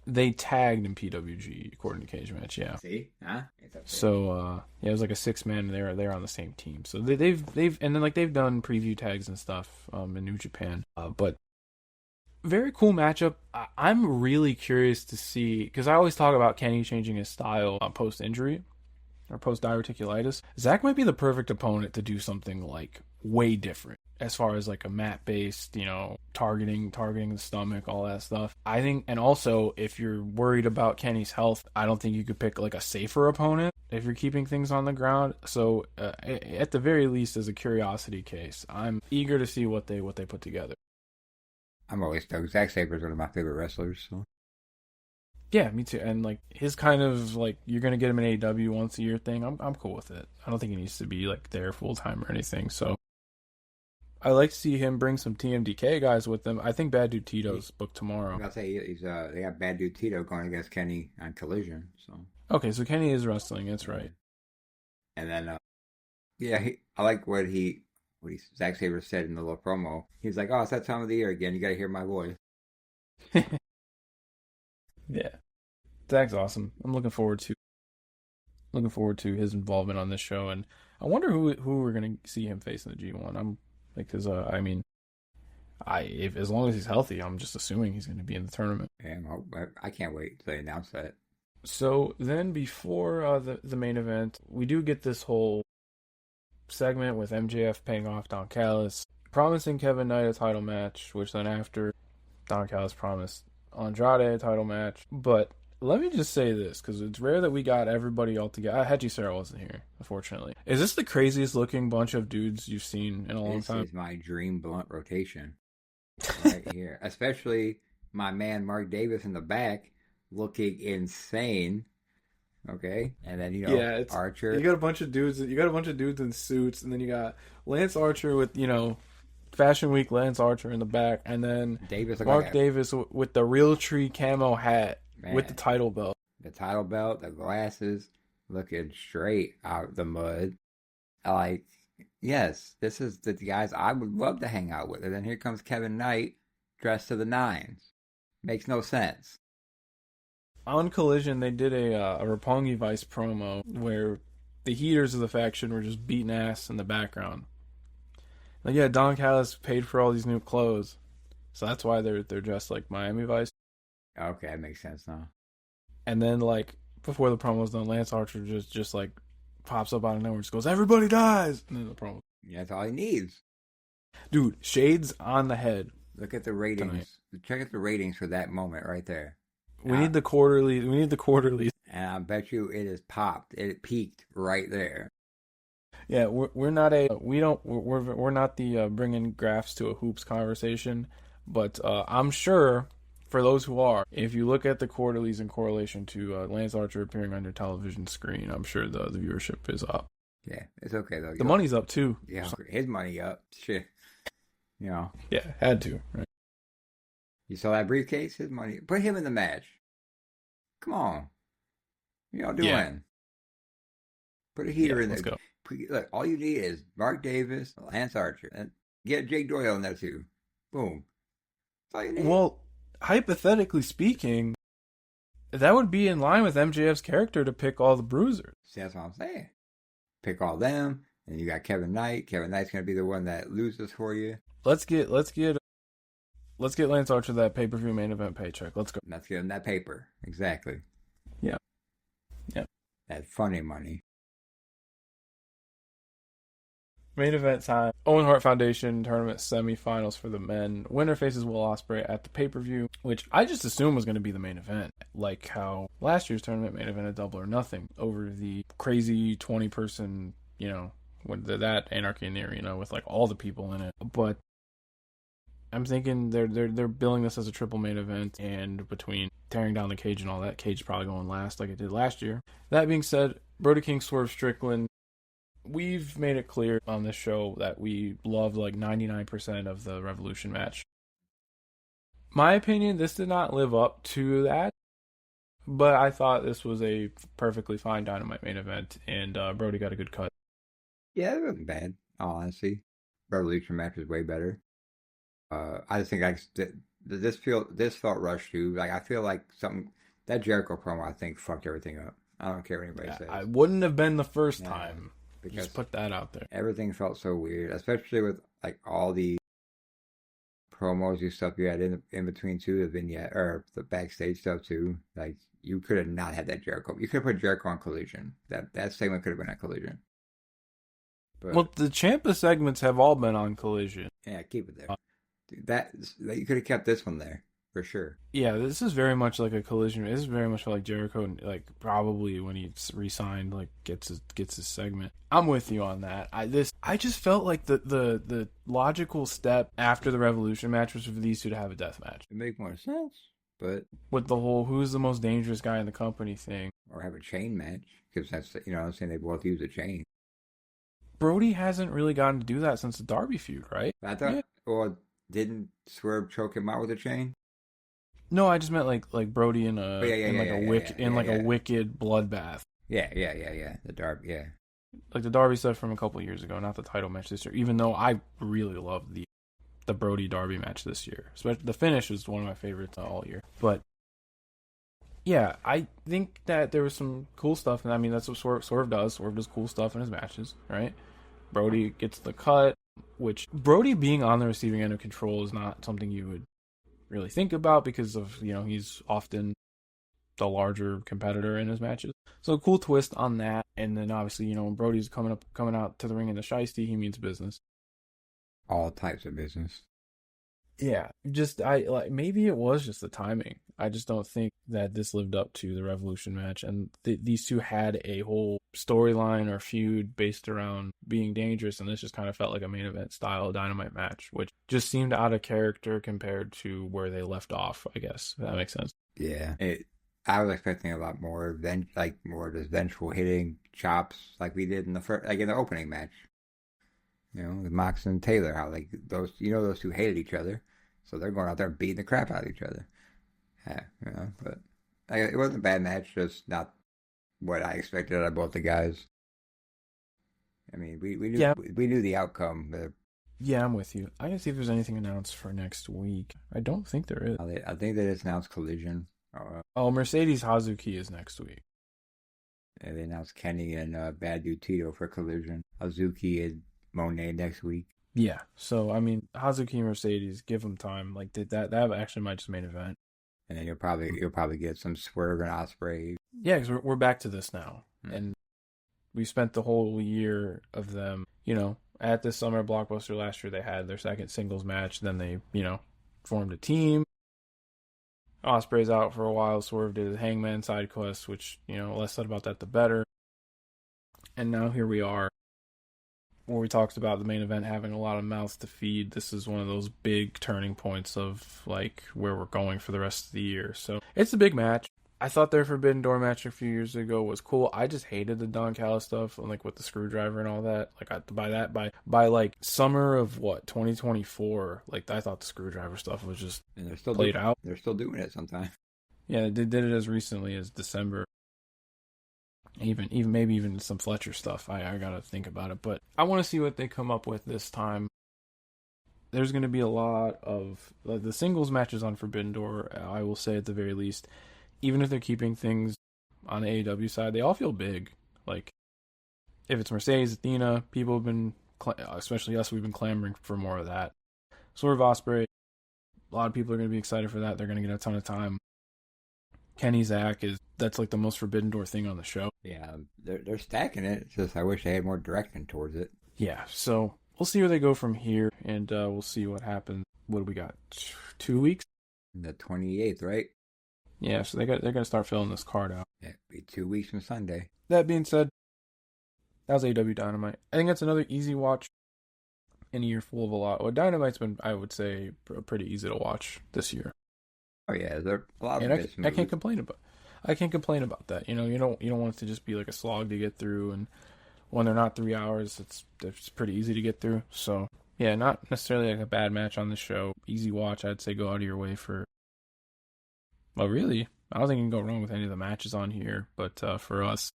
they tagged in PWG according to Cage Match. Yeah. See, huh? So it was like a 6-man. They're on the same team. So they've and then they've done preview tags and stuff in New Japan. But very cool matchup. I'm really curious to see, because I always talk about Kenny changing his style post injury or post diverticulitis. Zach might be the perfect opponent to do something way different as far as a mat based, targeting the stomach, all that stuff. I think, and also if you're worried about Kenny's health, I don't think you could pick a safer opponent if you're keeping things on the ground. So at the very least, as a curiosity case, I'm eager to see what they put together. I'm always stoked. Zack Sabre is one of my favorite wrestlers. So. Yeah, me too. And his kind of you're gonna get him an AEW once a year thing. I'm cool with it. I don't think he needs to be there full time or anything. So I like to see him bring some TMDK guys with him. I think Bad Dude Tito's booked tomorrow. I'll say they got Bad Dude Tito going against Kenny on Collision. So okay, so Kenny is wrestling. That's right. And then I like what Zack Sabre said in the little promo. He's like, "Oh, it's that time of the year again. You got to hear my voice." Yeah, Zach's awesome. I'm looking forward to his involvement on this show, and I wonder who we're gonna see him face in the G1. I'm because as long as he's healthy, I'm just assuming he's going to be in the tournament. Yeah, I can't wait till they announce that. So then, before the main event, we do get this whole segment with MJF paying off Don Callis, promising Kevin Knight a title match, which then after Don Callis promised Andrade a title match. But let me just say this, because it's rare that we got everybody all together. Hedgie Sarah wasn't here, unfortunately. Is this the craziest looking bunch of dudes you've seen in a long time? This is my dream blunt rotation right here. Especially my man Mark Davis in the back looking insane. Okay, and then Archer. You got a bunch of dudes. You got a bunch of dudes in suits, and then you got Lance Archer with Fashion Week Lance Archer in the back, and then Mark Davis with the Realtree camo hat with the title belt. The title belt, the glasses, looking straight out the mud. Yes, this is the guys I would love to hang out with. And then here comes Kevin Knight dressed to the nines. Makes no sense. On Collision, they did a Roppongi Vice promo where the heaters of the faction were just beating ass in the background. Like, yeah, Don Callis paid for all these new clothes, so that's why they're dressed like Miami Vice. Okay, that makes sense now. And then like before the promo's done, Lance Archer just like pops up out of nowhere, and just goes, "Everybody dies," and then the promo. Yeah, that's all he needs. Dude, shades on the head. Look at the ratings. Tonight. Check out the ratings for that moment right there. We need the quarterly. We need the quarterly. And I bet you it has popped. It peaked right there. Yeah, we're not the bringing graphs to a hoops conversation, but I'm sure for those who are, if you look at the quarterlies in correlation to Lance Archer appearing on your television screen, I'm sure the viewership is up. Yeah, it's okay though. The money's up too. Yeah, his money up. Shit. You know. Yeah, had to. Right. You saw that briefcase? His money. Put him in the match. Come on. What y'all doing? Yeah. Put a heater in there. Let's go. Look, all you need is Mark Davis, Lance Archer, and get Jake Doyle in there too. Boom. That's all you need. Well, hypothetically speaking, that would be in line with MJF's character to pick all the bruisers. See, that's what I'm saying. Pick all them, and you got Kevin Knight. Kevin Knight's gonna be the one that loses for you. Let's get Lance Archer that pay-per-view main event paycheck. Let's go. Let's get him that paper. Exactly. Yeah. That funny money. Main event time. Owen Hart Foundation tournament semifinals for the men. Winner faces Will Ospreay at the pay-per-view, which I just assumed was going to be the main event. Like how last year's tournament main event at Double or Nothing over the crazy 20-person, with that Anarchy in the Arena with like all the people in it. But I'm thinking they're billing this as a triple main event, and between tearing down the cage and all that, cage probably going last like it did last year. That being said, Brody King, Swerve Strickland. We've made it clear on this show that we loved like 99% of the Revolution match. My opinion, this did not live up to that, but I thought this was a perfectly fine Dynamite main event, and Brody got a good cut. Yeah, it wasn't bad, honestly. Revolution match was way better. I just think this felt rushed too. Like I feel like that Jericho promo I think fucked everything up. I don't care what anybody says. I wouldn't have been the first time. Because just put that out there. Everything felt so weird, especially with like all the promos and stuff you had in between too, the vignette or the backstage stuff too. Like you could have not had that Jericho. You could have put Jericho on Collision. That segment could have been on Collision. But, well, the Ciampa segments have all been on Collision. Yeah, keep it there. That you could have kept this one there. For sure. Yeah, this is very much like a Collision. This is very much like Jericho, like probably when he re-signed, like gets his segment. I'm with you on that. I just felt like the logical step after the Revolution match was for these two to have a death match. It make more sense, but with the whole who's the most dangerous guy in the company thing, or have a chain match because that's I'm saying they both use a chain. Brody hasn't really gotten to do that since the Darby feud, right? I thought, or didn't Swerve choke him out with a chain? No, I just meant like Brody in a wicked bloodbath. Yeah. The Darby, yeah. Like the Darby stuff from a couple of years ago, not the title match this year. Even though I really loved the Brody Darby match this year, especially the finish is one of my favorites all year. But yeah, I think that there was some cool stuff, and I mean that's what Swerve does. Swerve does cool stuff in his matches, right? Brody gets the cut, which Brody being on the receiving end of control is not something you would really think about because of he's often the larger competitor in his matches. So a cool twist on that, and then obviously when Brody's coming out to the ring in the shiesty, he means business. All types of business. Yeah, maybe it was just the timing. I just don't think that this lived up to the Revolution match, and these two had a whole storyline or feud based around being dangerous, and this just kind of felt like a main event style Dynamite match, which just seemed out of character compared to where they left off, I guess, if that makes sense. Yeah, I was expecting a lot more, more just vengeful hitting chops like we did in the opening match. With Mox and Taylor, how like those two hated each other, so they're going out there beating the crap out of each other. Yeah, but it wasn't a bad match, just not what I expected out of both the guys. I mean, we knew the outcome. Yeah, I'm with you. I can see if there's anything announced for next week. I don't think there is. I think that it's announced Collision. Oh, Mercedes Hazuki is next week. And they announced Kenny and Bad Dude Tito for Collision. Azuki and Monet next week. Yeah, so I mean, Hazuki and Mercedes, give them time. Like that actually might just main event. And then you'll probably get some Swerve and Osprey. Yeah, because we're back to this now, Hmm. and we spent the whole year of them, at this summer blockbuster last year. They had their second singles match. Then they, formed a team. Osprey's out for a while. Swerve did a Hangman side quest, which, less said about that, the better. And now here we are, where we talked about the main event having a lot of mouths to feed. This is one of those big turning points of, like, where we're going for the rest of the year. So it's a big match. I thought their Forbidden Door match a few years ago was cool. I just hated the Don Callis stuff, like with the screwdriver and all that. Like by like summer of 2024, like I thought the screwdriver stuff was just And they're still played out. They're still doing it sometimes. Yeah, they did it as recently as December. Even maybe even some Fletcher stuff. I gotta think about it, but I want to see what they come up with this time. There's going to be a lot of the singles matches on Forbidden Door. I will say at the very least, even if they're keeping things on the AEW side, they all feel big. Like if it's Mercedes, Athena, people have been, especially us, we've been clamoring for more of that. Swerve Osprey, a lot of people are going to be excited for that. They're going to get a ton of time. Kenny Zach that's like the most Forbidden Door thing on the show. Yeah, they're stacking it. It's just I wish they had more direction towards it. Yeah, so we'll see where they go from here, and we'll see what happens. What do we got? 2 weeks? The 28th, right? Yeah, so they're gonna start filling this card out. Yeah, it'll be 2 weeks from Sunday. That being said, that was AEW Dynamite. I think that's another easy watch in a year full of a lot. Well, Dynamite's been, I would say, pretty easy to watch this year. Oh yeah, there are a lot And of I can't complain about that. You don't want it to just be like a slog to get through, and when they're not 3 hours, it's pretty easy to get through. So yeah, not necessarily like a bad match on the show. Easy watch. I'd say go out of your way for. Well, really, I don't think you can go wrong with any of the matches on here. But for us,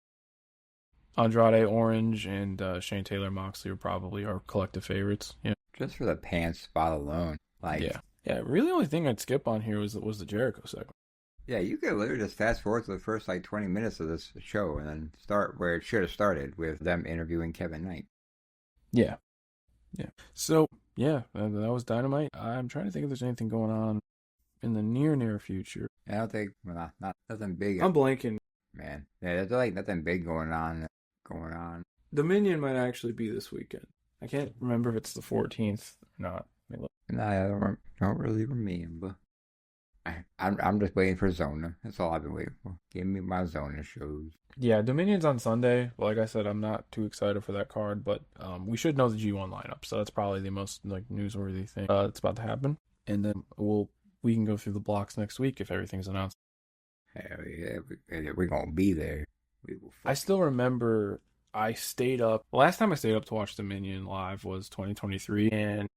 Andrade Orange and Shane Taylor Moxley are probably our collective favorites. Yeah, Just for the pants spot alone. Like, yeah. Really, the only thing I'd skip on here was the Jericho segment. yeah, you could literally just fast forward to the first like 20 minutes of this show and then start where it should have started with them interviewing Kevin Knight. Yeah. So yeah, that was Dynamite. I'm trying to think if there's anything going on in the near future. I don't think, well, not nothing big. I'm blanking. Man, yeah, there's like nothing big going on. Dominion might actually be this weekend. I can't remember if it's the 14th or not. Let me look. No, I don't really remember. I'm just waiting for Zona. That's all I've been waiting for. Give me my Zona shows. Yeah, Dominion's on Sunday. Like I said, I'm not too excited for that card, but we should know the G1 lineup, so that's probably the most like newsworthy thing that's about to happen. And then we can go through the blocks next week if everything's announced. Hell yeah, we're gonna be there. I still remember I stayed up. The last time I stayed up to watch Dominion live was 2023, and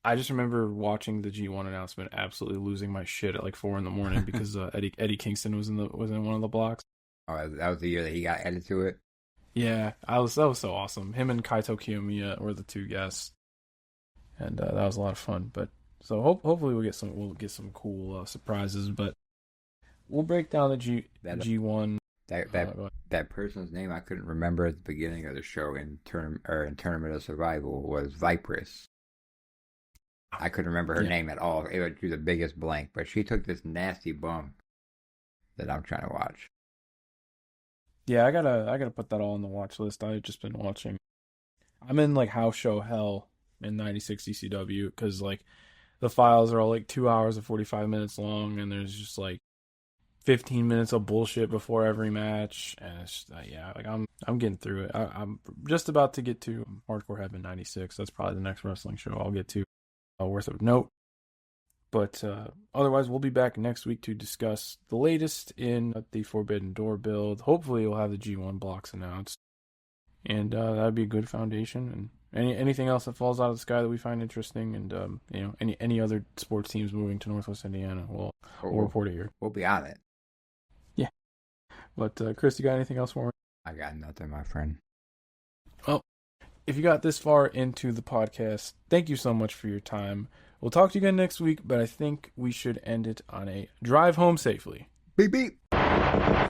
I just remember watching the G1 announcement, absolutely losing my shit at like 4 a.m. because Eddie Kingston was in one of the blocks. Oh, that was the year that he got added to it. Yeah, that was so awesome. Him and Kaito Kiyomiya were the two guests, and that was a lot of fun. But so hopefully we'll get some cool surprises. But we'll break down the G1. That person's name I couldn't remember at the beginning of the show in Tournament of Survival was Vipress. I couldn't remember her name at all. It was the biggest blank, but she took this nasty bump that I'm trying to watch. Yeah, I gotta put that all on the watch list. I've just been watching. I'm in like house show hell in 96 CCW because like the files are all like 2 hours and 45 minutes long, and there's just like 15 minutes of bullshit before every match, and it's just, like I'm getting through it. I'm just about to get to Hardcore Heaven 96. That's probably the next wrestling show I'll get to. Worth of note. But otherwise, we'll be back next week to discuss the latest in the Forbidden Door build. Hopefully, we'll have the G1 blocks announced, and that'd be a good foundation. And anything else that falls out of the sky that we find interesting, and any other sports teams moving to Northwest Indiana, we'll report it here. We'll be on it. Yeah. But Chris, you got anything else for me? I got nothing, my friend. Well, if you got this far into the podcast, thank you so much for your time. We'll talk to you again next week, but I think we should end it on a drive home safely. Beep beep.